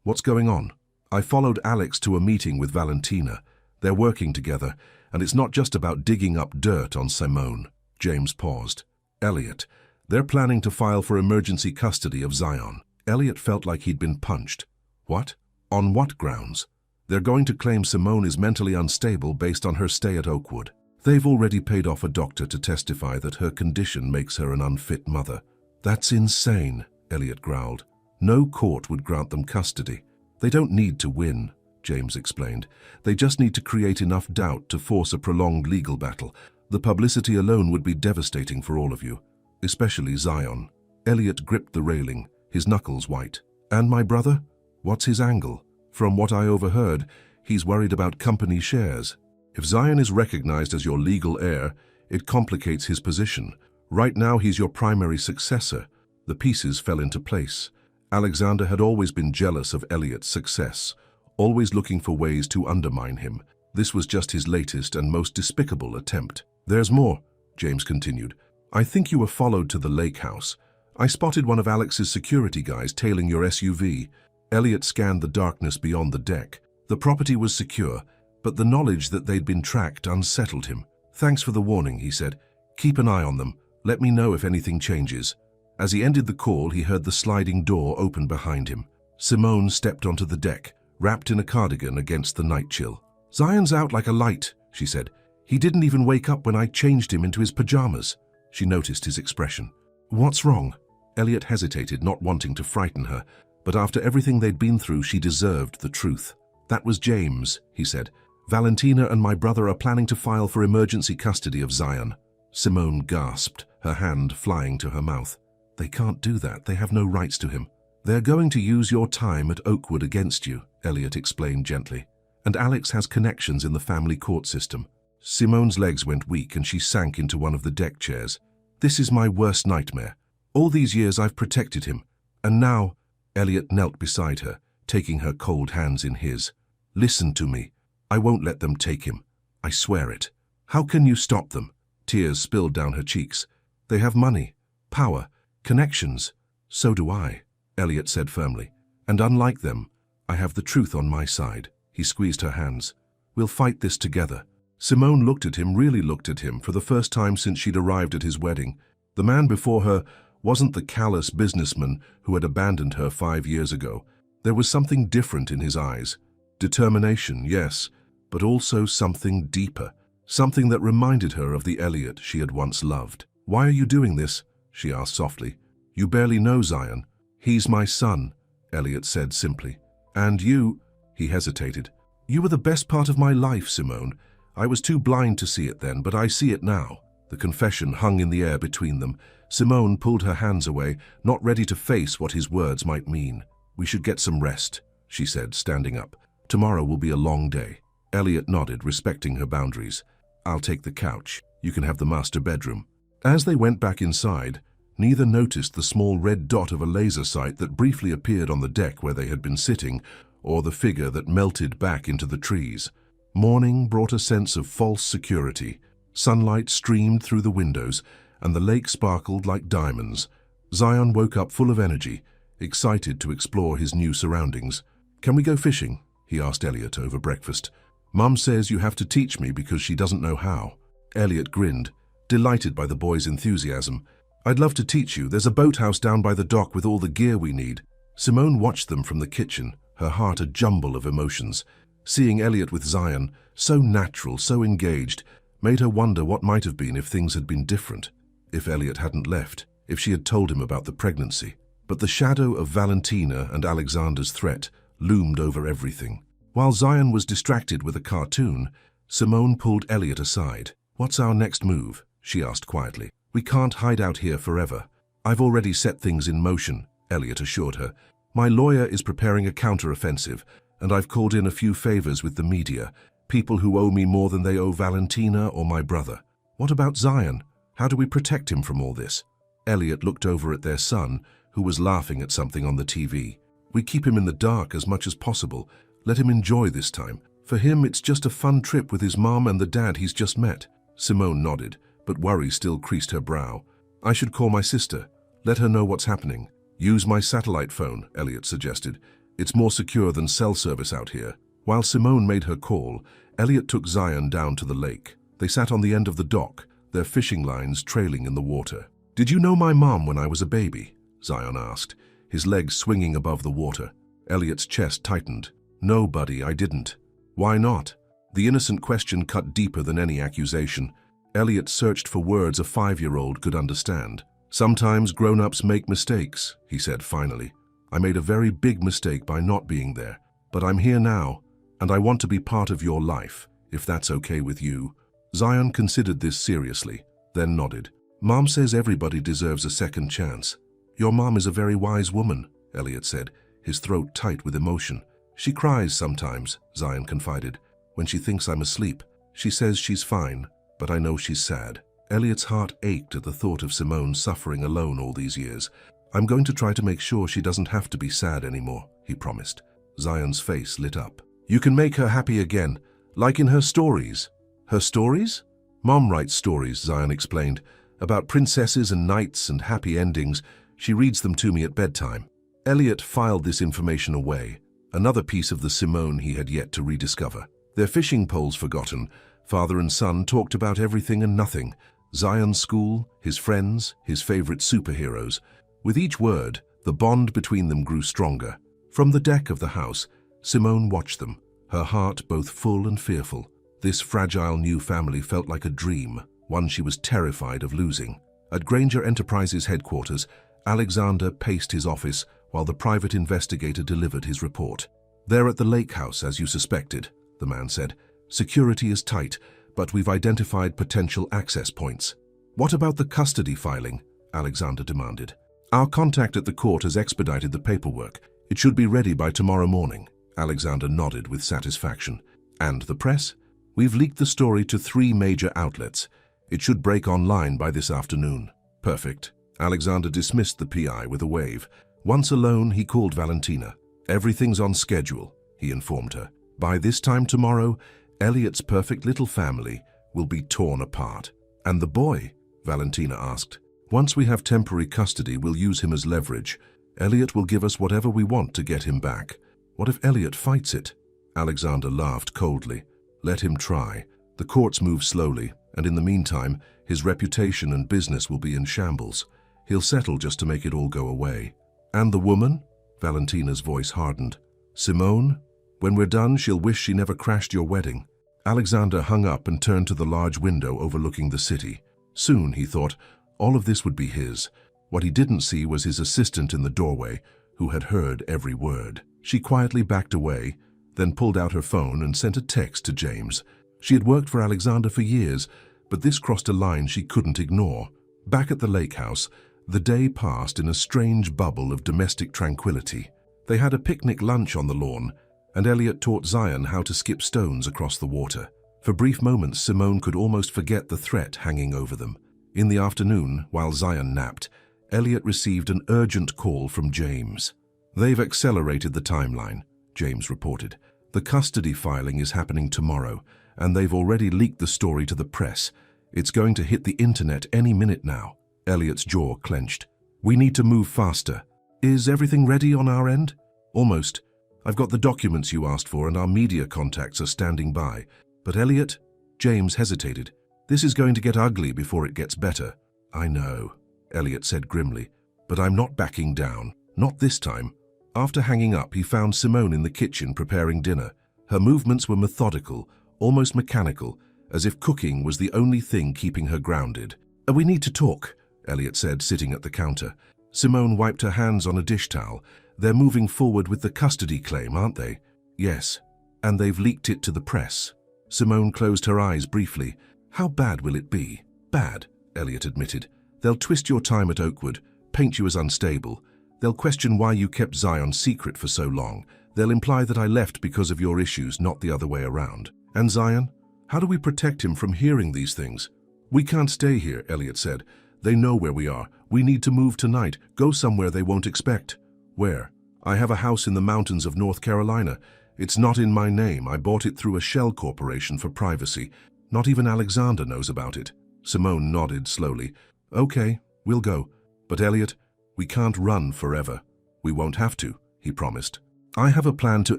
What's going on? I followed Alex to a meeting with Valentina. They're working together, and it's not just about digging up dirt on Simone. James paused. Elliot, they're planning to file for emergency custody of Zion. Elliot felt like he'd been punched. What? On what grounds? They're going to claim Simone is mentally unstable based on her stay at Oakwood. They've already paid off a doctor to testify that her condition makes her an unfit mother. That's insane, Elliot growled. No court would grant them custody. They don't need to win, James explained. They just need to create enough doubt to force a prolonged legal battle. The publicity alone would be devastating for all of you, especially Zion. Elliot gripped the railing, his knuckles white. And my brother? What's his angle? From what I overheard, he's worried about company shares. If Zion is recognized as your legal heir, it complicates his position. Right now he's your primary successor. The pieces fell into place. Alexander had always been jealous of Elliot's success, always looking for ways to undermine him. This was just his latest and most despicable attempt. There's more, James continued. I think you were followed to the lake house. I spotted one of Alex's security guys tailing your SUV. Elliot scanned the darkness beyond the deck. The property was secure, but the knowledge that they'd been tracked unsettled him. Thanks for the warning, he said. Keep an eye on them. Let me know if anything changes. As he ended the call, he heard the sliding door open behind him. Simone stepped onto the deck, wrapped in a cardigan against the night chill. Zion's out like a light, she said. He didn't even wake up when I changed him into his pajamas. She noticed his expression. What's wrong? Elliot hesitated, not wanting to frighten her, but after everything they'd been through, she deserved the truth. That was James, he said. Valentina and my brother are planning to file for emergency custody of Zion. Simone gasped, her hand flying to her mouth. They can't do that. They have no rights to him. They're going to use your time at Oakwood against you, Elliot explained gently. And Alex has connections in the family court system. Simone's legs went weak and she sank into one of the deck chairs. This is my worst nightmare. All these years I've protected him. And now, Elliot knelt beside her, taking her cold hands in his. Listen to me. I won't let them take him. I swear it. How can you stop them? Tears spilled down her cheeks. They have money, power, connections. So do I, Elliot said firmly. And unlike them, I have the truth on my side. He squeezed her hands. We'll fight this together. Simone looked at him, really looked at him, for the first time since she'd arrived at his wedding. The man before her wasn't the callous businessman who had abandoned her 5 years ago. There was something different in his eyes. Determination, yes, but also something deeper. Something that reminded her of the Elliot she had once loved. Why are you doing this? she asked softly. You barely know Zion. He's my son, Elliot said simply. And you, he hesitated. You were the best part of my life, Simone. I was too blind to see it then, but I see it now. The confession hung in the air between them. Simone pulled her hands away, not ready to face what his words might mean. We should get some rest, she said, standing up. Tomorrow will be a long day. Elliot nodded, respecting her boundaries. I'll take the couch. You can have the master bedroom. As they went back inside, neither noticed the small red dot of a laser sight that briefly appeared on the deck where they had been sitting, or the figure that melted back into the trees. Morning brought a sense of false security. Sunlight streamed through the windows, and the lake sparkled like diamonds. Zion woke up full of energy, excited to explore his new surroundings. Can we go fishing? He asked Elliot over breakfast. Mum says you have to teach me because she doesn't know how. Elliot grinned, delighted by the boy's enthusiasm. I'd love to teach you. There's a boathouse down by the dock with all the gear we need. Simone watched them from the kitchen, her heart a jumble of emotions. Seeing Elliot with Zion, so natural, so engaged, made her wonder what might have been if things had been different. If Elliot hadn't left, if she had told him about the pregnancy. But the shadow of Valentina and Alexander's threat loomed over everything. While Zion was distracted with a cartoon, Simone pulled Elliot aside. What's our next move? She asked quietly. We can't hide out here forever. I've already set things in motion, Elliot assured her. My lawyer is preparing a counter-offensive, and I've called in a few favors with the media, people who owe me more than they owe Valentina or my brother. What about Zion? How do we protect him from all this? Elliot looked over at their son, who was laughing at something on the TV. We keep him in the dark as much as possible. Let him enjoy this time. For him, it's just a fun trip with his mom and the dad he's just met. Simone nodded, but worry still creased her brow. I should call my sister. Let her know what's happening. Use my satellite phone, Elliot suggested. It's more secure than cell service out here. While Simone made her call, Elliot took Zion down to the lake. They sat on the end of the dock, their fishing lines trailing in the water. Did you know my mom when I was a baby? Zion asked, his legs swinging above the water. Elliot's chest tightened. No, buddy, I didn't. Why not? The innocent question cut deeper than any accusation. Elliot searched for words a 5-year-old could understand. Sometimes grown-ups make mistakes, he said finally. I made a very big mistake by not being there, but I'm here now, and I want to be part of your life, if that's okay with you. Zion considered this seriously, then nodded. Mom says everybody deserves a second chance. Your mom is a very wise woman, Elliot said, his throat tight with emotion. She cries sometimes, Zion confided, when she thinks I'm asleep. She says she's fine, but I know she's sad. Elliot's heart ached at the thought of Simone suffering alone all these years. I'm going to try to make sure she doesn't have to be sad anymore, he promised. Zion's face lit up. You can make her happy again, like in her stories. Her stories? Mom writes stories, Zion explained, about princesses and knights and happy endings. She reads them to me at bedtime. Elliot filed this information away, another piece of the Simone he had yet to rediscover. Their fishing poles forgotten, father and son talked about everything and nothing. Zion's school, his friends, his favorite superheroes. With each word, the bond between them grew stronger. From the deck of the house, Simone watched them, her heart both full and fearful. This fragile new family felt like a dream, one she was terrified of losing. At Granger Enterprises headquarters, Alexander paced his office while the private investigator delivered his report. They're at the lake house, as you suspected, the man said. Security is tight, but we've identified potential access points. What about the custody filing? Alexander demanded. Our contact at the court has expedited the paperwork. It should be ready by tomorrow morning. Alexander nodded with satisfaction. And the press? We've leaked the story to 3 major outlets. It should break online by this afternoon. Perfect. Alexander dismissed the PI with a wave. Once alone, he called Valentina. Everything's on schedule, he informed her. By this time tomorrow, Elliot's perfect little family will be torn apart. And the boy? Valentina asked. Once we have temporary custody, we'll use him as leverage. Elliot will give us whatever we want to get him back. What if Elliot fights it? Alexander laughed coldly. Let him try. The courts move slowly, and in the meantime, his reputation and business will be in shambles. He'll settle just to make it all go away. And the woman? Valentina's voice hardened. Simone? When we're done, she'll wish she never crashed your wedding. Alexander hung up and turned to the large window overlooking the city. Soon, he thought, All of this would be his. What he didn't see was his assistant in the doorway, who had heard every word. She quietly backed away, then pulled out her phone and sent a text to James. She had worked for Alexander for years, but this crossed a line she couldn't ignore. Back at the lake house, the day passed in a strange bubble of domestic tranquility. They had a picnic lunch on the lawn, and Elliot taught Zion how to skip stones across the water. For brief moments, Simone could almost forget the threat hanging over them. In the afternoon, while Zion napped, Elliot received an urgent call from James. "They've accelerated the timeline," James reported. "The custody filing is happening tomorrow, and they've already leaked the story to the press. It's going to hit the internet any minute now." Elliot's jaw clenched. "We need to move faster. Is everything ready on our end?" "Almost. I've got the documents you asked for and our media contacts are standing by." "But Elliot," James hesitated, "this is going to get ugly before it gets better." "I know," Elliot said grimly, "but I'm not backing down. Not this time." After hanging up, he found Simone in the kitchen preparing dinner. Her movements were methodical, almost mechanical, as if cooking was the only thing keeping her grounded. "We need to talk," Elliot said, sitting at the counter. Simone wiped her hands on a dish towel. "They're moving forward with the custody claim, aren't they?" "Yes, and they've leaked it to the press." Simone closed her eyes briefly. "How bad will it be?" "Bad," Elliot admitted. "They'll twist your time at Oakwood, paint you as unstable. They'll question why you kept Zion secret for so long. They'll imply that I left because of your issues, not the other way around. And Zion? How do we protect him from hearing these things?" "We can't stay here," Elliot said. "They know where we are. We need to move tonight, go somewhere they won't expect." "Where?" "I have a house in the mountains of North Carolina. It's not in my name. I bought it through a shell corporation for privacy. Not even Alexander knows about it." Simone nodded slowly. "Okay, we'll go. But Elliot, we can't run forever." "We won't have to," he promised. "I have a plan to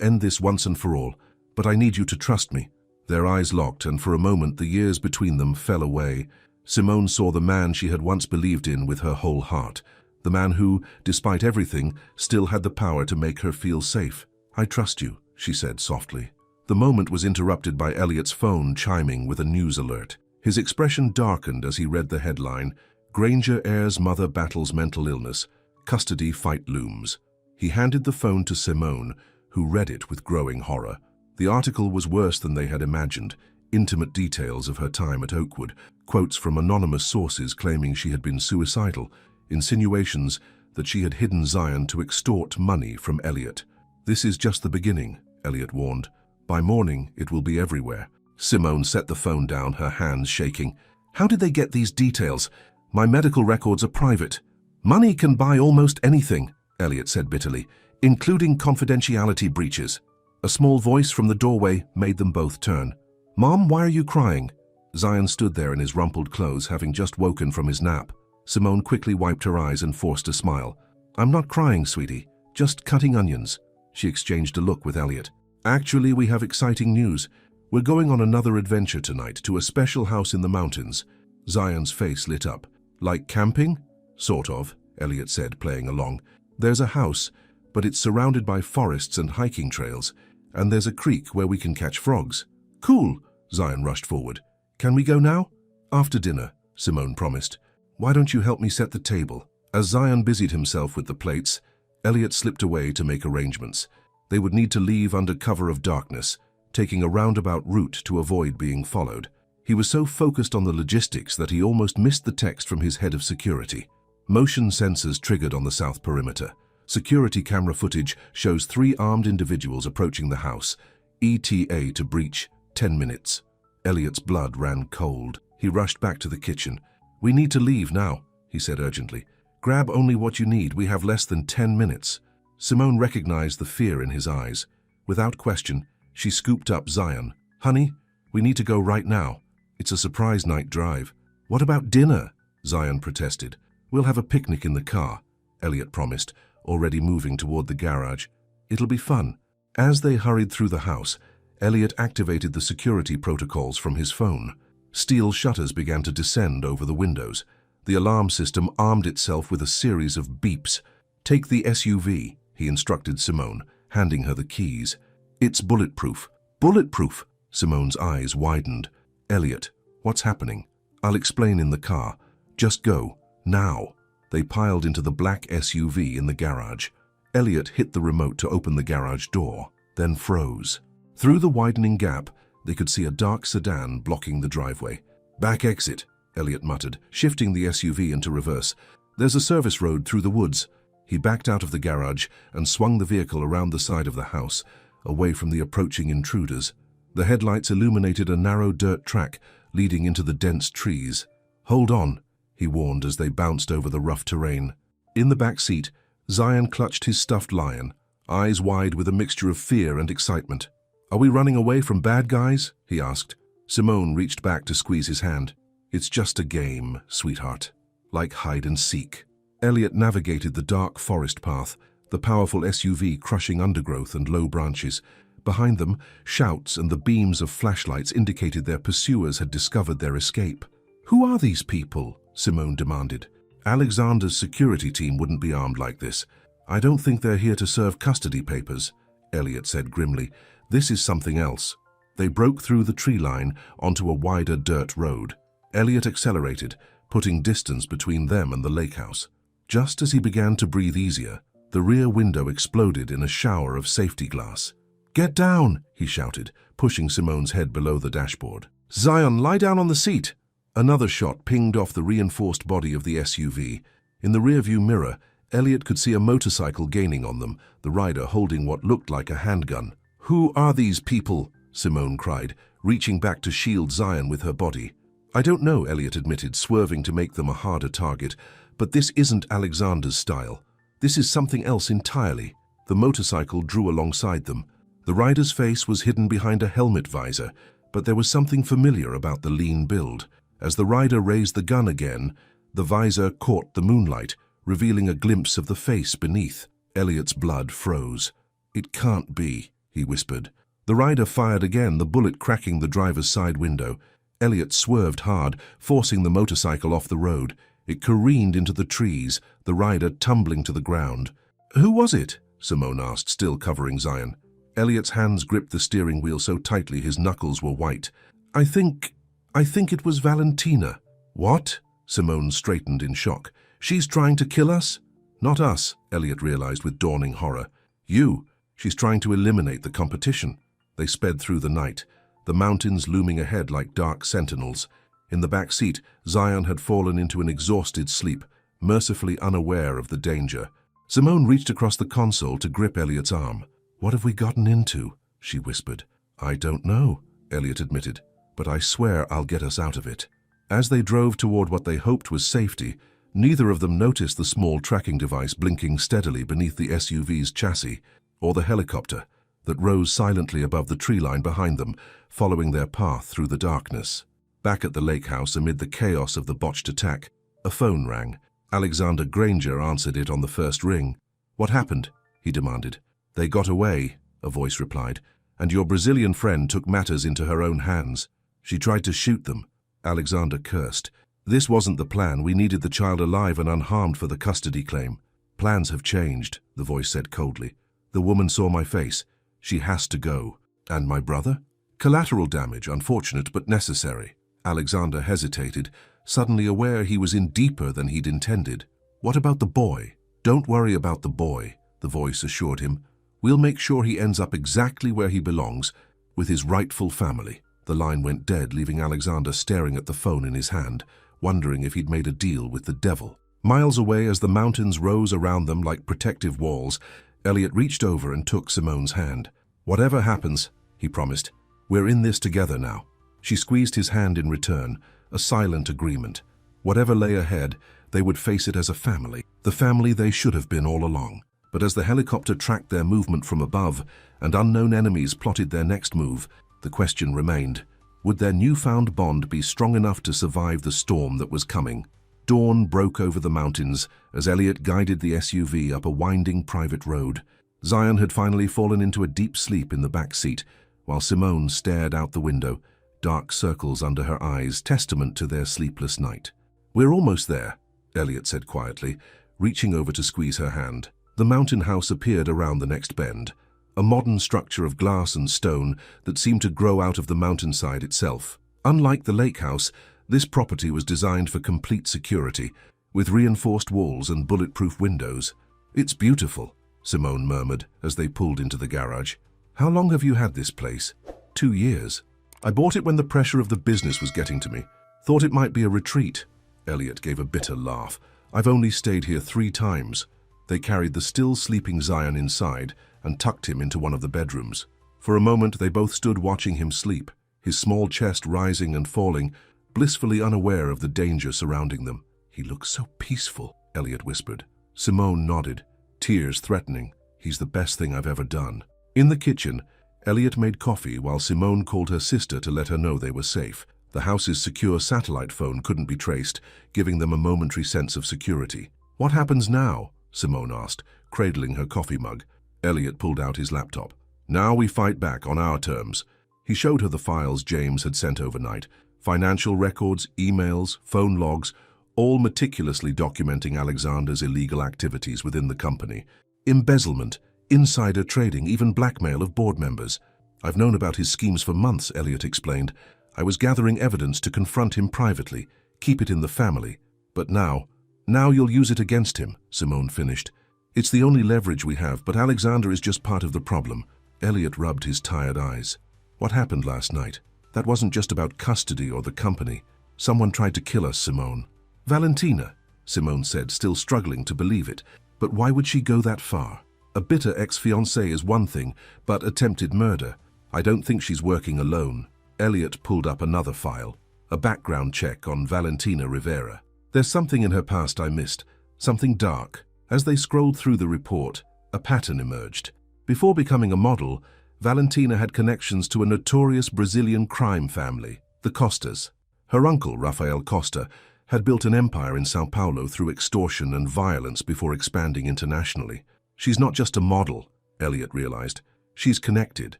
end this once and for all, but I need you to trust me." Their eyes locked, and for a moment the years between them fell away. Simone saw the man she had once believed in with her whole heart. The man who, despite everything, still had the power to make her feel safe. "I trust you," she said softly. The moment was interrupted by Elliot's phone chiming with a news alert. His expression darkened as he read the headline, "Granger Heir's Mother Battles Mental Illness. Custody Fight Looms." He handed the phone to Simone, who read it with growing horror. The article was worse than they had imagined. Intimate details of her time at Oakwood, quotes from anonymous sources claiming she had been suicidal, insinuations that she had hidden Zion to extort money from Elliot. "This is just the beginning," Elliot warned. "By morning, it will be everywhere." Simone set the phone down, her hands shaking. "How did they get these details? My medical records are private." "Money can buy almost anything," Elliot said bitterly, "including confidentiality breaches." A small voice from the doorway made them both turn. "Mom, why are you crying?" Zion stood there in his rumpled clothes, having just woken from his nap. Simone quickly wiped her eyes and forced a smile. "I'm not crying, sweetie. Just cutting onions." She exchanged a look with Elliot. "Actually, we have exciting news. We're going on another adventure tonight to a special house in the mountains." Zion's face lit up. "Like camping?" "Sort of," Elliot said, playing along. "There's a house, but it's surrounded by forests and hiking trails, and there's a creek where we can catch frogs." "Cool," Zion rushed forward. "Can we go now?" "After dinner," Simone promised. "Why don't you help me set the table?" As Zion busied himself with the plates, Elliot slipped away to make arrangements. They would need to leave under cover of darkness, taking a roundabout route to avoid being followed. He was so focused on the logistics that he almost missed the text from his head of security. Motion sensors triggered on the south perimeter. Security camera footage shows 3 armed individuals approaching the house. ETA to breach, 10 minutes. Elliot's blood ran cold. He rushed back to the kitchen. "We need to leave now," he said urgently. "Grab only what you need. We have less than 10 minutes. Simone recognized the fear in his eyes. Without question, she scooped up Zion. "Honey, we need to go right now. It's a surprise night drive." "What about dinner?" Zion protested. "We'll have a picnic in the car," Elliot promised, already moving toward the garage. "It'll be fun." As they hurried through the house, Elliot activated the security protocols from his phone. Steel shutters began to descend over the windows. The alarm system armed itself with a series of beeps. "Take the SUV," he instructed Simone, handing her the keys. "It's bulletproof." "Bulletproof?" Simone's eyes widened. "Elliot, what's happening?" "I'll explain in the car. Just go." Now, they piled into the black SUV in the garage. Elliot hit the remote to open the garage door, then froze. Through the widening gap, they could see a dark sedan blocking the driveway. "Back exit," Elliot muttered, shifting the SUV into reverse. "There's a service road through the woods." He backed out of the garage and swung the vehicle around the side of the house, away from the approaching intruders. The headlights illuminated a narrow dirt track leading into the dense trees. "Hold on," he warned as they bounced over the rough terrain. In the back seat, Zion clutched his stuffed lion, eyes wide with a mixture of fear and excitement. "Are we running away from bad guys?" he asked. Simone reached back to squeeze his hand. "It's just a game, sweetheart. Like hide and seek." Elliot navigated the dark forest path, the powerful SUV crushing undergrowth and low branches. Behind them, shouts and the beams of flashlights indicated their pursuers had discovered their escape. "Who are these people?" Simone demanded. "Alexander's security team wouldn't be armed like this. I don't think they're here to serve custody papers," Elliot said grimly. "This is something else." They broke through the tree line onto a wider dirt road. Elliot accelerated, putting distance between them and the lake house. Just as he began to breathe easier, the rear window exploded in a shower of safety glass. "Get down!" he shouted, pushing Simone's head below the dashboard. "Zion, lie down on the seat!" Another shot pinged off the reinforced body of the SUV. In the rearview mirror, Elliot could see a motorcycle gaining on them, the rider holding what looked like a handgun. "Who are these people?" Simone cried, reaching back to shield Zion with her body. "I don't know," Elliot admitted, swerving to make them a harder target. "But this isn't Alexander's style. This is something else entirely." The motorcycle drew alongside them. The rider's face was hidden behind a helmet visor, but there was something familiar about the lean build. As the rider raised the gun again, the visor caught the moonlight, revealing a glimpse of the face beneath. Elliot's blood froze. "It can't be," he whispered. The rider fired again, the bullet cracking the driver's side window. Elliot swerved hard, forcing the motorcycle off the road. It careened into the trees, the rider tumbling to the ground. "Who was it?" Simone asked, still covering Zion. Elliot's hands gripped the steering wheel so tightly his knuckles were white. I think it was Valentina." "What?" Simone straightened in shock. "She's trying to kill us?" "Not us," Elliot realized with dawning horror. "You. She's trying to eliminate the competition." They sped through the night, the mountains looming ahead like dark sentinels. In the back seat, Zion had fallen into an exhausted sleep, mercifully unaware of the danger. Simone reached across the console to grip Elliot's arm. "What have we gotten into?" she whispered. "I don't know," Elliot admitted, "but I swear I'll get us out of it." As they drove toward what they hoped was safety, neither of them noticed the small tracking device blinking steadily beneath the SUV's chassis, or the helicopter that rose silently above the tree line behind them, following their path through the darkness. Back at the lake house, amid the chaos of the botched attack, a phone rang. Alexander Granger answered it on the first ring. "What happened?" he demanded. "They got away," a voice replied, "and your Brazilian friend took matters into her own hands. She tried to shoot them." Alexander cursed. "This wasn't the plan. We needed the child alive and unharmed for the custody claim." "Plans have changed," the voice said coldly. "The woman saw my face. She has to go." "And my brother?" "Collateral damage, unfortunate but necessary." Alexander hesitated, suddenly aware he was in deeper than he'd intended. "What about the boy?" "Don't worry about the boy," the voice assured him. "We'll make sure he ends up exactly where he belongs, with his rightful family." The line went dead, leaving Alexander staring at the phone in his hand, wondering if he'd made a deal with the devil. Miles away, as the mountains rose around them like protective walls, Elliot reached over and took Simone's hand. "Whatever happens," he promised, "we're in this together now." She squeezed his hand in return, a silent agreement. Whatever lay ahead, they would face it as a family, the family they should have been all along. But as the helicopter tracked their movement from above, and unknown enemies plotted their next move, the question remained, would their newfound bond be strong enough to survive the storm that was coming? Dawn broke over the mountains as Elliot guided the SUV up a winding private road. Zion had finally fallen into a deep sleep in the back seat, while Simone stared out the window, dark circles under her eyes, testament to their sleepless night. "We're almost there," Elliot said quietly, reaching over to squeeze her hand. The mountain house appeared around the next bend, a modern structure of glass and stone that seemed to grow out of the mountainside itself. Unlike the lake house, this property was designed for complete security, with reinforced walls and bulletproof windows. It's beautiful, Simone murmured as they pulled into the garage. How long have you had this place? 2 years. I bought it when the pressure of the business was getting to me. Thought it might be a retreat. Elliot gave a bitter laugh. I've only stayed here 3 times. They carried the still sleeping Zion inside and tucked him into one of the bedrooms. For a moment they both stood watching him sleep, his small chest rising and falling, blissfully unaware of the danger surrounding them. He looks so peaceful, Elliot whispered. Simone nodded, tears threatening. He's the best thing I've ever done. In the kitchen, Elliot made coffee while Simone called her sister to let her know they were safe. The house's secure satellite phone couldn't be traced, giving them a momentary sense of security. What happens now? Simone asked, cradling her coffee mug. Elliot pulled out his laptop. Now we fight back on our terms. He showed her the files James had sent overnight. Financial records, emails, phone logs, all meticulously documenting Alexander's illegal activities within the company. Embezzlement, insider trading, even blackmail of board members. I've known about his schemes for months, Elliot explained. I was gathering evidence to confront him privately, keep it in the family. But now you'll use it against him, Simone finished. It's the only leverage we have, but Alexander is just part of the problem. Elliot rubbed his tired eyes. What happened last night? That wasn't just about custody or the company. Someone tried to kill us, Simone. Valentina, Simone said, still struggling to believe it. But why would she go that far? A bitter ex-fiancé is one thing, but attempted murder. I don't think she's working alone. Elliot pulled up another file, a background check on Valentina Rivera. There's something in her past I missed, something dark. As they scrolled through the report, a pattern emerged. Before becoming a model, Valentina had connections to a notorious Brazilian crime family, the Costas. Her uncle, Rafael Costa, had built an empire in São Paulo through extortion and violence before expanding internationally. She's not just a model, Elliot realized. She's connected,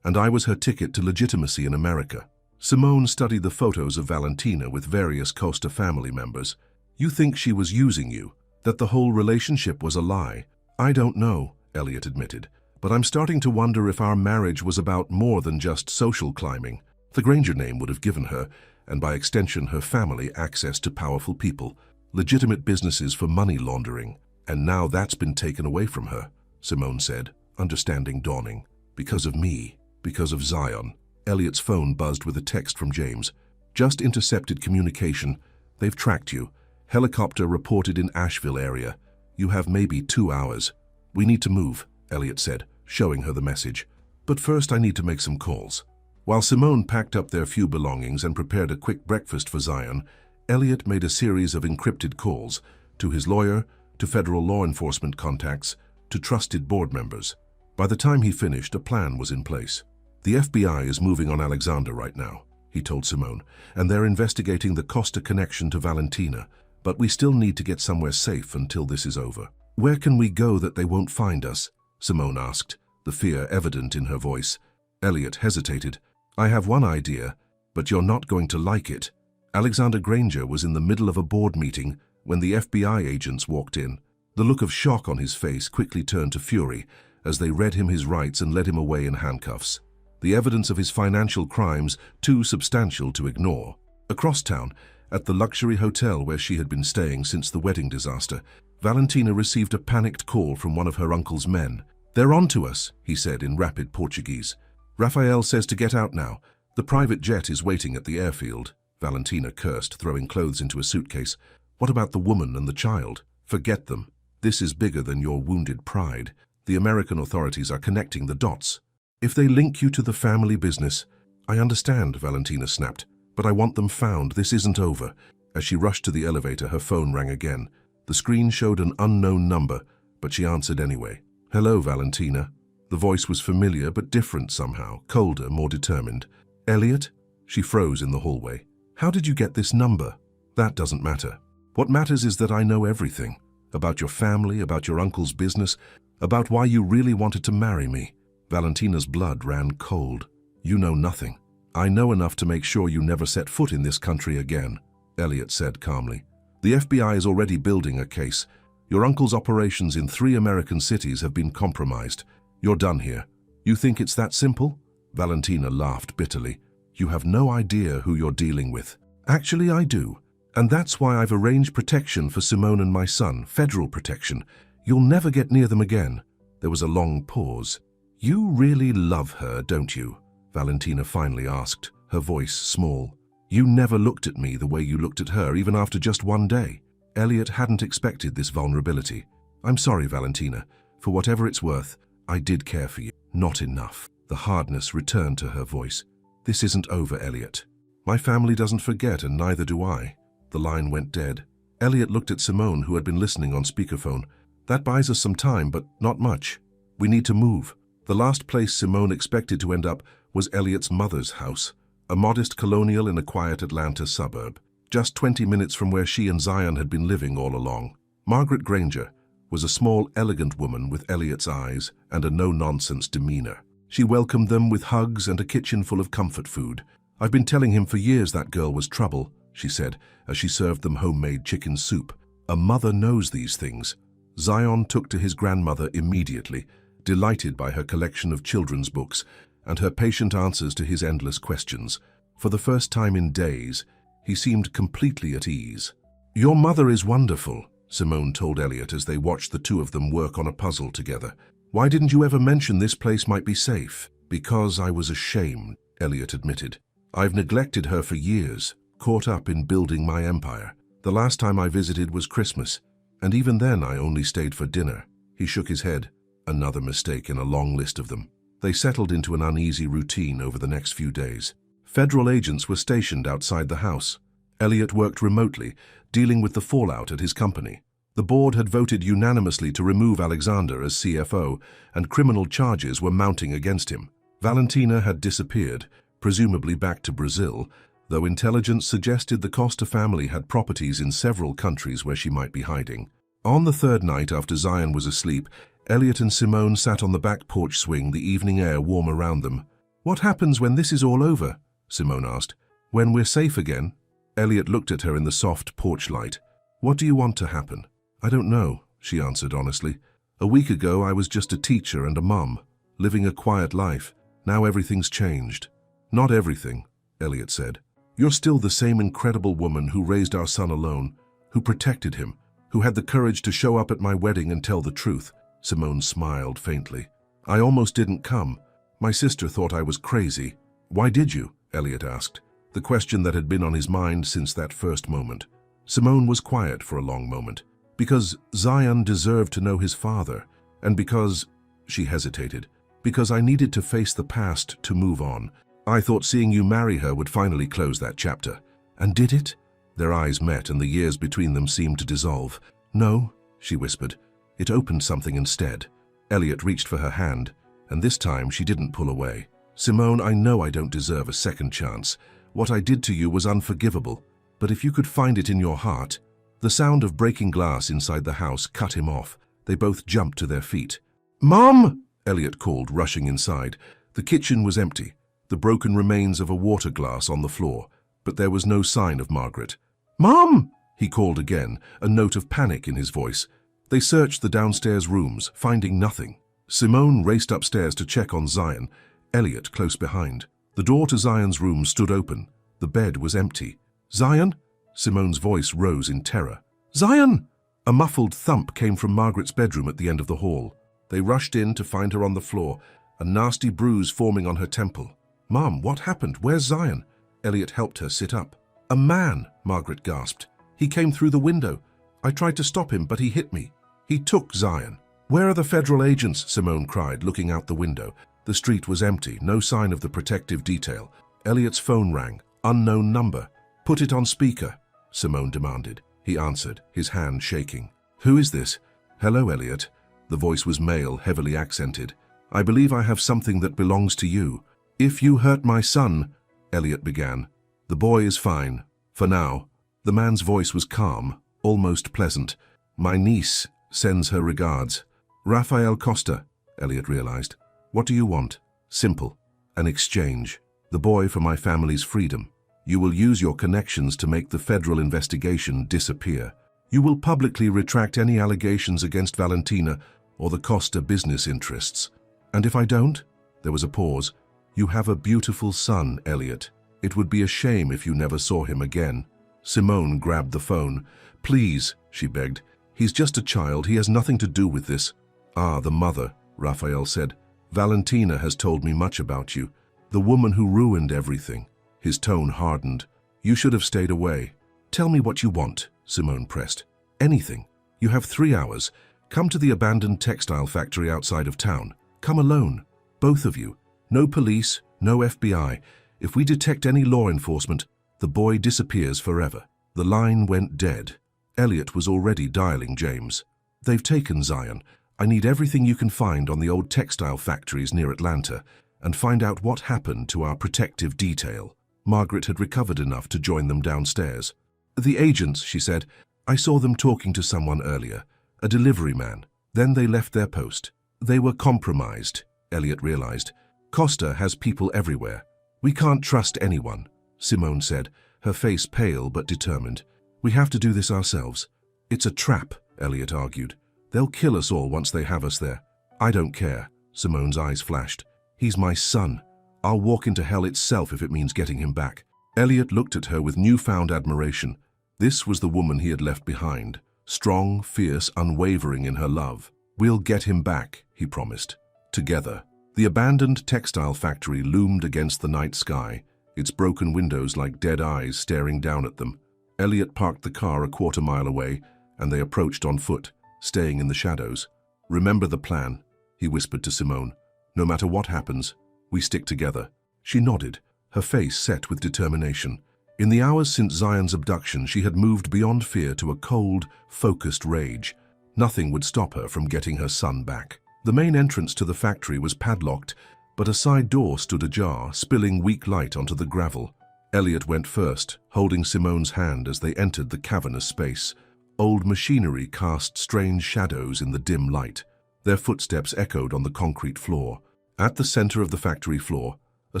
and I was her ticket to legitimacy in America. Simone studied the photos of Valentina with various Costa family members. You think she was using you? That the whole relationship was a lie? I don't know, Elliot admitted, but I'm starting to wonder if our marriage was about more than just social climbing. The Granger name would have given her, and by extension her family, access to powerful people, legitimate businesses for money laundering. And now that's been taken away from her, Simone said, understanding dawning. Because of me, because of Zion. Elliot's phone buzzed with a text from James. Just intercepted communication. They've tracked you. Helicopter reported in Asheville area. You have maybe 2 hours. We need to move, Elliot said, showing her the message. But first I need to make some calls. While Simone packed up their few belongings and prepared a quick breakfast for Zion, Elliot made a series of encrypted calls to his lawyer, to federal law enforcement contacts, to trusted board members. By the time he finished, a plan was in place. The FBI is moving on Alexander right now, he told Simone, and they're investigating the Costa connection to Valentina, but we still need to get somewhere safe until this is over. Where can we go that they won't find us? Simone asked, the fear evident in her voice. Elliot hesitated. I have one idea, but you're not going to like it. Alexander Granger was in the middle of a board meeting when the FBI agents walked in. The look of shock on his face quickly turned to fury as they read him his rights and led him away in handcuffs. The evidence of his financial crimes too substantial to ignore. Across town, at the luxury hotel where she had been staying since the wedding disaster, Valentina received a panicked call from one of her uncle's men. They're on to us, he said in rapid Portuguese. Rafael says to get out now. The private jet is waiting at the airfield. Valentina cursed, throwing clothes into a suitcase. What about the woman and the child? Forget them. This is bigger than your wounded pride. The American authorities are connecting the dots. If they link you to the family business, I understand, Valentina snapped, but I want them found. This isn't over. As she rushed to the elevator, her phone rang again. The screen showed an unknown number, but she answered anyway. Hello, Valentina. The voice was familiar but different somehow, colder, more determined. Elliot? She froze in the hallway. How did you get this number? That doesn't matter. What matters is that I know everything. About your family, about your uncle's business, about why you really wanted to marry me. Valentina's blood ran cold. You know nothing. I know enough to make sure you never set foot in this country again, Elliot said calmly. The FBI is already building a case. Your uncle's operations in 3 American cities have been compromised. You're done here. You think it's that simple? Valentina laughed bitterly. You have no idea who you're dealing with. Actually, I do. And that's why I've arranged protection for Simone and my son, federal protection. You'll never get near them again." There was a long pause. "You really love her, don't you?" Valentina finally asked, her voice small. "You never looked at me the way you looked at her, even after just one day." Elliot hadn't expected this vulnerability. "I'm sorry, Valentina. For whatever it's worth, I did care for you. Not enough." The hardness returned to her voice. "This isn't over, Elliot. My family doesn't forget, and neither do I." The line went dead. Elliot looked at Simone, who had been listening on speakerphone. "That buys us some time, but not much. We need to move." The last place Simone expected to end up was Elliot's mother's house, a modest colonial in a quiet Atlanta suburb, just 20 minutes from where she and Zion had been living all along. Margaret Granger was a small, elegant woman with Elliot's eyes and a no-nonsense demeanor. She welcomed them with hugs and a kitchen full of comfort food. "I've been telling him for years that girl was trouble," she said, as she served them homemade chicken soup. "A mother knows these things." Zion took to his grandmother immediately, delighted by her collection of children's books and her patient answers to his endless questions. For the first time in days, he seemed completely at ease. "Your mother is wonderful," Simone told Elliot as they watched the two of them work on a puzzle together. "Why didn't you ever mention this place might be safe?" "Because I was ashamed," Elliot admitted. "I've neglected her for years, caught up in building my empire. The last time I visited was Christmas, and even then I only stayed for dinner." He shook his head. Another mistake in a long list of them. They settled into an uneasy routine over the next few days. Federal agents were stationed outside the house. Elliot worked remotely, dealing with the fallout at his company. The board had voted unanimously to remove Alexander as CFO, and criminal charges were mounting against him. Valentina had disappeared, presumably back to Brazil, though intelligence suggested the Costa family had properties in several countries where she might be hiding. On the third night after Zion was asleep, Elliot and Simone sat on the back porch swing, the evening air warm around them. "What happens when this is all over?" Simone asked. "When we're safe again?" Elliot looked at her in the soft porch light. "What do you want to happen?" "I don't know," she answered honestly. "A week ago I was just a teacher and a mum, living a quiet life. Now everything's changed." "Not everything," Elliot said. "You're still the same incredible woman who raised our son alone, who protected him, who had the courage to show up at my wedding and tell the truth." Simone smiled faintly. "I almost didn't come. My sister thought I was crazy." "Why did you?" Elliot asked, the question that had been on his mind since that first moment. Simone was quiet for a long moment. "Because Zion deserved to know his father, and because—" she hesitated. "Because I needed to face the past to move on. I thought seeing you marry her would finally close that chapter." "And did it?" Their eyes met and the years between them seemed to dissolve. "No," she whispered. "It opened something instead." Elliot reached for her hand, and this time she didn't pull away. "Simone, I know I don't deserve a second chance. What I did to you was unforgivable. But if you could find it in your heart—" The sound of breaking glass inside the house cut him off. They both jumped to their feet. "Mom!" Elliot called, rushing inside. The kitchen was empty, the broken remains of a water glass on the floor, but there was no sign of Margaret. "Mom!" he called again, a note of panic in his voice. They searched the downstairs rooms, finding nothing. Simone raced upstairs to check on Zion, Elliot close behind. The door to Zion's room stood open. The bed was empty. "Zion?" Simone's voice rose in terror. "Zion!" A muffled thump came from Margaret's bedroom at the end of the hall. They rushed in to find her on the floor, a nasty bruise forming on her temple. "Mom, what happened? Where's Zion?" Elliot helped her sit up. "A man," Margaret gasped. "He came through the window. I tried to stop him, but he hit me. He took Zion." "Where are the federal agents?" Simone cried, looking out the window. The street was empty, no sign of the protective detail. Elliot's phone rang. Unknown number. "Put it on speaker," Simone demanded. He answered, his hand shaking. "Who is this?" "Hello, Elliot." The voice was male, heavily accented. "I believe I have something that belongs to you." "If you hurt my son," Elliot began. "The boy is fine. For now." The man's voice was calm, almost pleasant. "My niece sends her regards." "Rafael Costa," Elliot realized. "What do you want?" "Simple. An exchange. The boy for my family's freedom. You will use your connections to make the federal investigation disappear. You will publicly retract any allegations against Valentina or the Costa business interests. And if I don't?" There was a pause. "You have a beautiful son, Elliot. It would be a shame if you never saw him again." Simone grabbed the phone. "Please," she begged. "He's just a child. He has nothing to do with this." "Ah, the mother," Raphael said. "Valentina has told me much about you. The woman who ruined everything." His tone hardened. "You should have stayed away." "Tell me what you want," Simone pressed. "Anything. You have 3 hours. Come to the abandoned textile factory outside of town. Come alone. Both of you. No police, no FBI. If we detect any law enforcement, the boy disappears forever." The line went dead. Elliot was already dialing James. "They've taken Zion. I need everything you can find on the old textile factories near Atlanta, and find out what happened to our protective detail." Margaret had recovered enough to join them downstairs. "The agents," she said. "I saw them talking to someone earlier, a delivery man. Then they left their post. They were compromised," Elliot realized. "Costa has people everywhere. We can't trust anyone," Simone said, her face pale but determined. "We have to do this ourselves." "It's a trap," Elliot argued. "They'll kill us all once they have us there." "I don't care," Simone's eyes flashed. "He's my son. I'll walk into hell itself if it means getting him back." Elliot looked at her with newfound admiration. This was the woman he had left behind. Strong, fierce, unwavering in her love. "We'll get him back," he promised. Together. The abandoned textile factory loomed against the night sky, its broken windows like dead eyes staring down at them. Elliot parked the car a quarter-mile away, and they approached on foot, staying in the shadows. "Remember the plan," he whispered to Simone. "No matter what happens, we stick together." She nodded, her face set with determination. In the hours since Zion's abduction, she had moved beyond fear to a cold, focused rage. Nothing would stop her from getting her son back. The main entrance to the factory was padlocked, but a side door stood ajar, spilling weak light onto the gravel. Elliot went first, holding Simone's hand as they entered the cavernous space. Old machinery cast strange shadows in the dim light. Their footsteps echoed on the concrete floor. At the center of the factory floor, a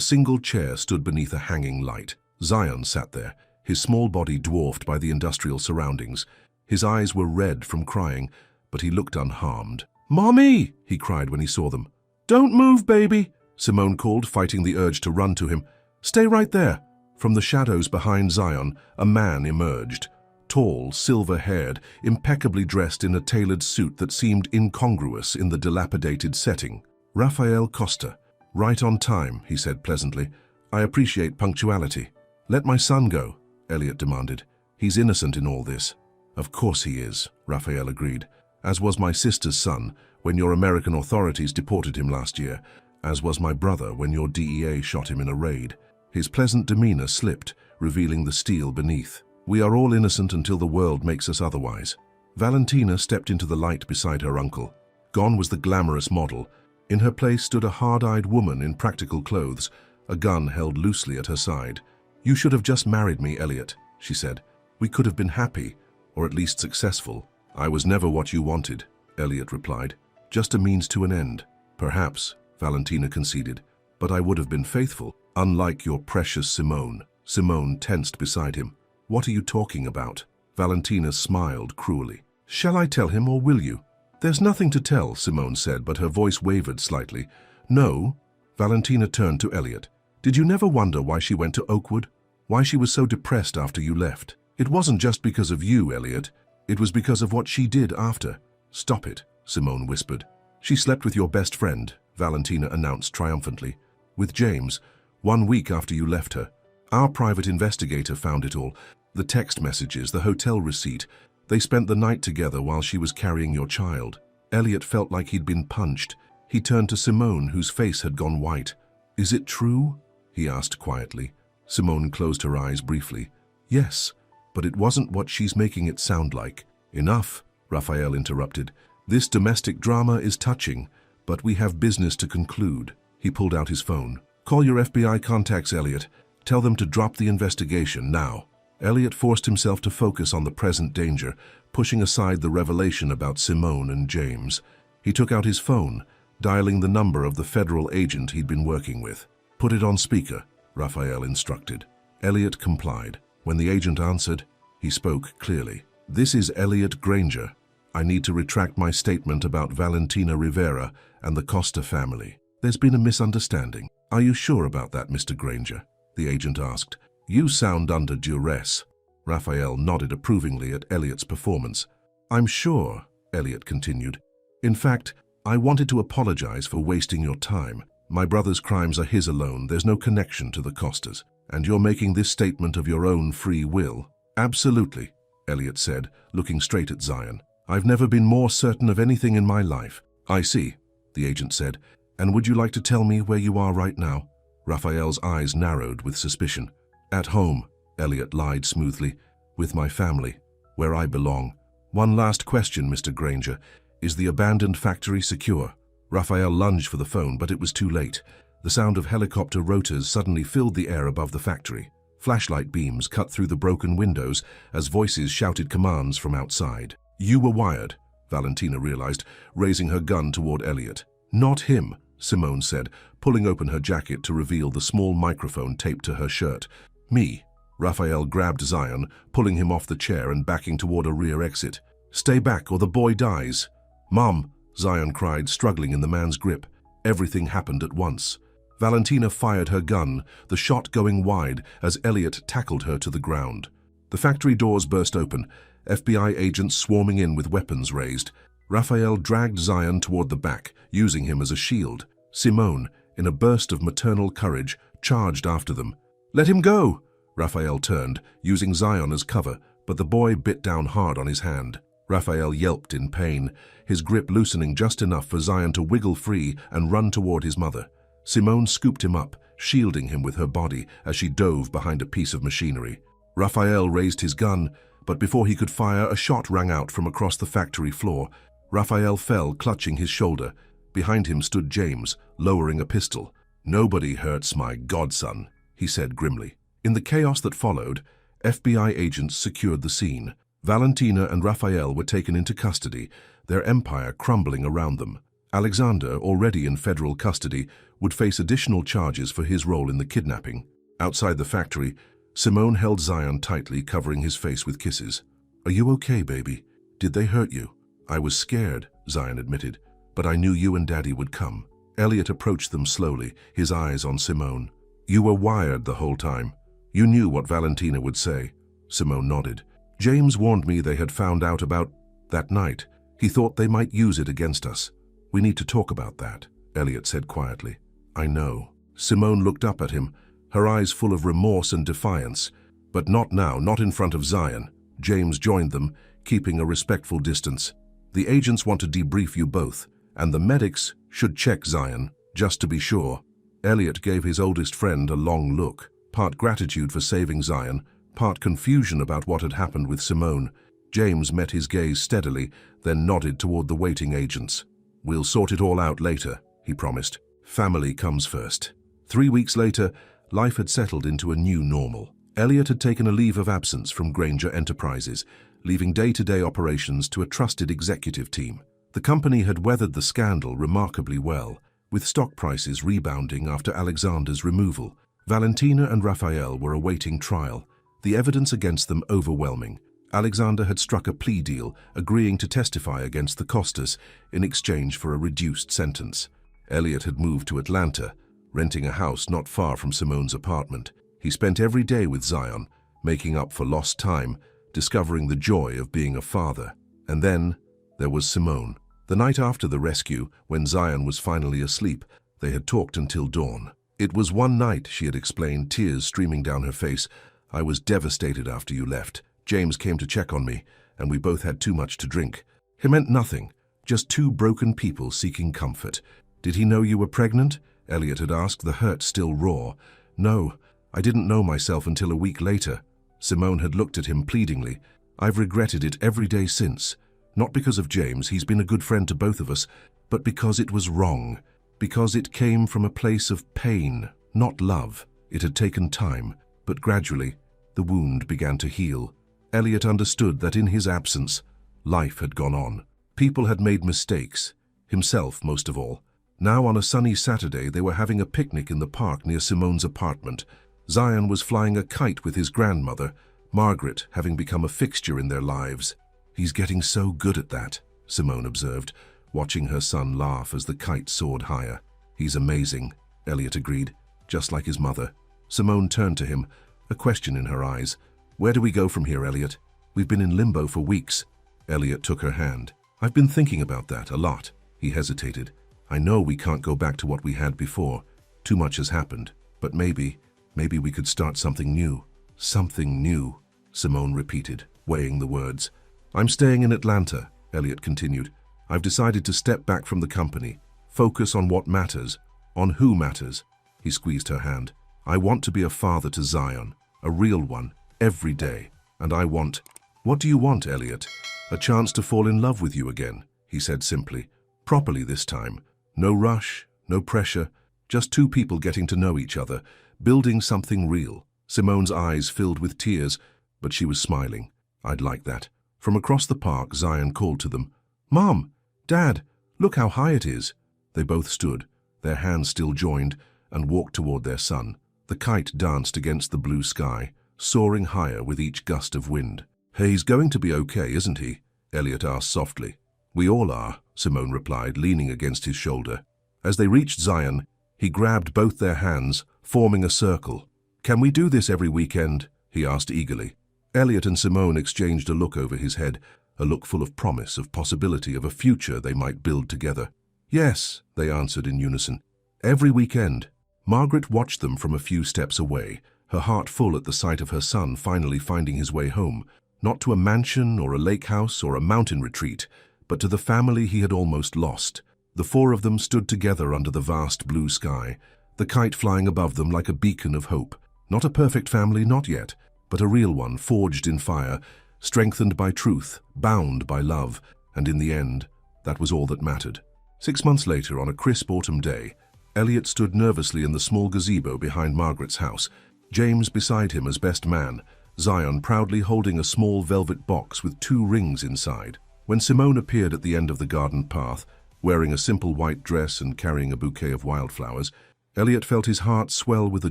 single chair stood beneath a hanging light. Zion sat there, his small body dwarfed by the industrial surroundings. His eyes were red from crying, but he looked unharmed. "Mommy!" he cried when he saw them. "Don't move, baby!" Simone called, fighting the urge to run to him. "Stay right there." From the shadows behind Zion, a man emerged. Tall, silver-haired, impeccably dressed in a tailored suit that seemed incongruous in the dilapidated setting. "Rafael Costa. Right on time," he said pleasantly. "I appreciate punctuality." "Let my son go," Elliot demanded. "He's innocent in all this." "Of course he is," Rafael agreed. "As was my sister's son when your American authorities deported him last year, as was my brother when your DEA shot him in a raid." His pleasant demeanor slipped, revealing the steel beneath. "We are all innocent until the world makes us otherwise." Valentina stepped into the light beside her uncle. Gone was the glamorous model. In her place stood a hard-eyed woman in practical clothes, a gun held loosely at her side. "You should have just married me, Elliot," she said. "We could have been happy, or at least successful." "I was never what you wanted," Elliot replied. "Just a means to an end." "Perhaps," Valentina conceded, "but I would have been faithful, unlike your precious Simone." Simone tensed beside him. "What are you talking about?" Valentina smiled cruelly. "Shall I tell him or will you?" "There's nothing to tell," Simone said, but her voice wavered slightly. "No?" Valentina turned to Elliot. "Did you never wonder why she went to Oakwood? Why she was so depressed after you left? It wasn't just because of you, Elliot. It was because of what she did after." "Stop it," Simone whispered. "She slept with your best friend," Valentina announced triumphantly. "With James, 1 week after you left her. Our private investigator found it all. The text messages, the hotel receipt. They spent the night together while she was carrying your child." Elliot felt like he'd been punched. He turned to Simone, whose face had gone white. "Is it true?" he asked quietly. Simone closed her eyes briefly. "Yes, but it wasn't what she's making it sound like." "Enough," Raphael interrupted. "This domestic drama is touching, but we have business to conclude." He pulled out his phone. "Call your FBI contacts, Elliot. Tell them to drop the investigation now." Elliot forced himself to focus on the present danger, pushing aside the revelation about Simone and James. He took out his phone, dialing the number of the federal agent he'd been working with. "Put it on speaker," Raphael instructed. Elliot complied. When the agent answered, he spoke clearly. "This is Elliot Granger. I need to retract my statement about Valentina Rivera and the Costa family. There's been a misunderstanding." "Are you sure about that, Mr. Granger?" the agent asked. "You sound under duress." Raphael nodded approvingly at Elliot's performance. I'm sure, Elliot continued. In fact, I wanted to apologize for wasting your time. My brother's crimes are his alone. There's no connection to the Costas. And you're making this statement of your own free will. Absolutely, Elliot said, looking straight at Zion. I've never been more certain of anything in my life. I see, the agent said. And would you like to tell me where you are right now? Raphael's eyes narrowed with suspicion. At home, Elliot lied smoothly. With my family, where I belong. One last question, Mr. Granger. Is the abandoned factory secure? Raphael lunged for the phone, but it was too late. The sound of helicopter rotors suddenly filled the air above the factory. Flashlight beams cut through the broken windows as voices shouted commands from outside. You were wired, Valentina realized, raising her gun toward Elliot. Not him, Simone said, pulling open her jacket to reveal the small microphone taped to her shirt. Me. Raphael grabbed Zion, pulling him off the chair and backing toward a rear exit. Stay back or the boy dies. Mom, Zion cried, struggling in the man's grip. Everything happened at once. Valentina fired her gun, the shot going wide as Elliot tackled her to the ground. The factory doors burst open, FBI agents swarming in with weapons raised. Raphael dragged Zion toward the back, using him as a shield. Simone, in a burst of maternal courage, charged after them. Let him go! Raphael turned, using Zion as cover, but the boy bit down hard on his hand. Raphael yelped in pain, his grip loosening just enough for Zion to wiggle free and run toward his mother. Simone scooped him up, shielding him with her body as she dove behind a piece of machinery. Raphael raised his gun, but before he could fire, a shot rang out from across the factory floor. Raphael fell, clutching his shoulder. Behind him stood James, lowering a pistol. Nobody hurts my godson, he said grimly. In the chaos that followed, FBI agents secured the scene. Valentina and Raphael were taken into custody, their empire crumbling around them. Alexander, already in federal custody, would face additional charges for his role in the kidnapping. Outside the factory, Simone held Zion tightly, covering his face with kisses. Are you okay, baby? Did they hurt you? I was scared, Zion admitted, but I knew you and Daddy would come. Elliot approached them slowly, his eyes on Simone. You were wired the whole time. You knew what Valentina would say. Simone nodded. James warned me they had found out about that night. He thought they might use it against us. We need to talk about that, Elliot said quietly. I know. Simone looked up at him, her eyes full of remorse and defiance. But not now, not in front of Zion. James joined them, keeping a respectful distance. The agents want to debrief you both, and the medics should check Zion, just to be sure. Elliot gave his oldest friend a long look, part gratitude for saving Zion, part confusion about what had happened with Simone. James met his gaze steadily, then nodded toward the waiting agents. We'll sort it all out later, he promised. Family comes first. 3 weeks later, life had settled into a new normal. Elliot had taken a leave of absence from Granger Enterprises, leaving day-to-day operations to a trusted executive team. The company had weathered the scandal remarkably well, with stock prices rebounding after Alexander's removal. Valentina and Raphael were awaiting trial, the evidence against them overwhelming. Alexander had struck a plea deal, agreeing to testify against the Costas in exchange for a reduced sentence. Elliot had moved to Atlanta, renting a house not far from Simone's apartment. He spent every day with Zion, making up for lost time, discovering the joy of being a father. And then there was Simone. The night after the rescue, when Zion was finally asleep, they had talked until dawn. It was one night, she had explained, tears streaming down her face. I was devastated after you left. James came to check on me, and we both had too much to drink. He meant nothing, just two broken people seeking comfort. Did he know you were pregnant? Elliot had asked, the hurt still raw. No, I didn't know myself until a week later. Simone had looked at him pleadingly. I've regretted it every day since. Not because of James, he's been a good friend to both of us, but because it was wrong. Because it came from a place of pain, not love. It had taken time, but gradually, the wound began to heal. Elliot understood that in his absence, life had gone on. People had made mistakes, himself most of all. Now on a sunny Saturday, they were having a picnic in the park near Simone's apartment. Zion was flying a kite with his grandmother, Margaret having become a fixture in their lives. He's getting so good at that, Simone observed, watching her son laugh as the kite soared higher. He's amazing, Elliot agreed, just like his mother. Simone turned to him, a question in her eyes. Where do we go from here, Elliot? We've been in limbo for weeks. Elliot took her hand. I've been thinking about that a lot. He hesitated. I know we can't go back to what we had before. Too much has happened. But maybe we could start something new. Something new, Simone repeated, weighing the words. I'm staying in Atlanta, Elliot continued. I've decided to step back from the company, focus on what matters, on who matters. He squeezed her hand. I want to be a father to Zion, a real one, every day. And I want... What do you want, Elliot? A chance to fall in love with you again, he said simply. Properly this time. No rush, no pressure, just two people getting to know each other, building something real. Simone's eyes filled with tears, but she was smiling. I'd like that. From across the park, Zion called to them. Mom! Dad! Look how high it is! They both stood, their hands still joined, and walked toward their son. The kite danced against the blue sky, soaring higher with each gust of wind. Hey, he's going to be okay, isn't he? Elliot asked softly. We all are, Simone replied, leaning against his shoulder. As they reached Zion, he grabbed both their hands, forming a circle. Can we do this every weekend? He asked eagerly. Elliot and Simone exchanged a look over his head, a look full of promise, of possibility, of a future they might build together. Yes, they answered in unison. Every weekend. Margaret watched them from a few steps away, her heart full at the sight of her son finally finding his way home, not to a mansion or a lake house or a mountain retreat, but to the family he had almost lost. The four of them stood together under the vast blue sky, the kite flying above them like a beacon of hope. Not a perfect family, not yet, but a real one, forged in fire, strengthened by truth, bound by love, and in the end, that was all that mattered. 6 months later, on a crisp autumn day, Elliot stood nervously in the small gazebo behind Margaret's house, James beside him as best man, Zion proudly holding a small velvet box with 2 rings inside. When Simone appeared at the end of the garden path, wearing a simple white dress and carrying a bouquet of wildflowers, Elliot felt his heart swell with a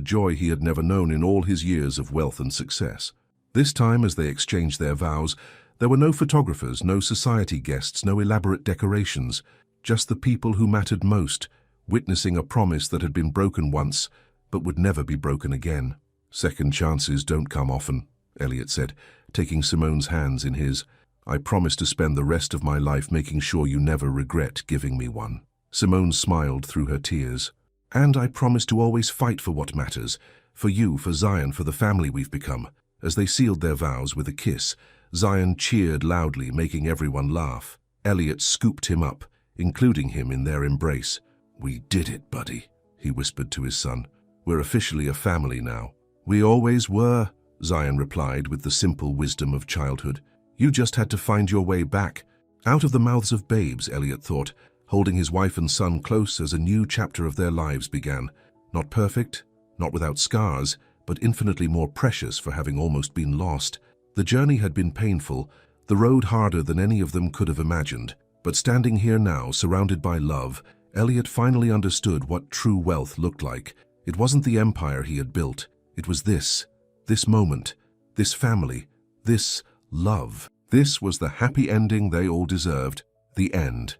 joy he had never known in all his years of wealth and success. This time, as they exchanged their vows, there were no photographers, no society guests, no elaborate decorations, just the people who mattered most, witnessing a promise that had been broken once, but would never be broken again. Second chances don't come often, Elliot said, taking Simone's hands in his. I promise to spend the rest of my life making sure you never regret giving me one. Simone smiled through her tears. And I promise to always fight for what matters, for you, for Zion, for the family we've become. As they sealed their vows with a kiss, Zion cheered loudly, making everyone laugh. Elliot scooped him up, including him in their embrace. We did it, buddy, he whispered to his son. We're officially a family now. We always were, Zion replied with the simple wisdom of childhood. You just had to find your way back. Out of the mouths of babes, Elliot thought, holding his wife and son close as a new chapter of their lives began. Not perfect, not without scars, but infinitely more precious for having almost been lost. The journey had been painful, the road harder than any of them could have imagined. But standing here now, surrounded by love, Elliot finally understood what true wealth looked like. It wasn't the empire he had built. It was this moment, this family, this love. This was the happy ending they all deserved. The end.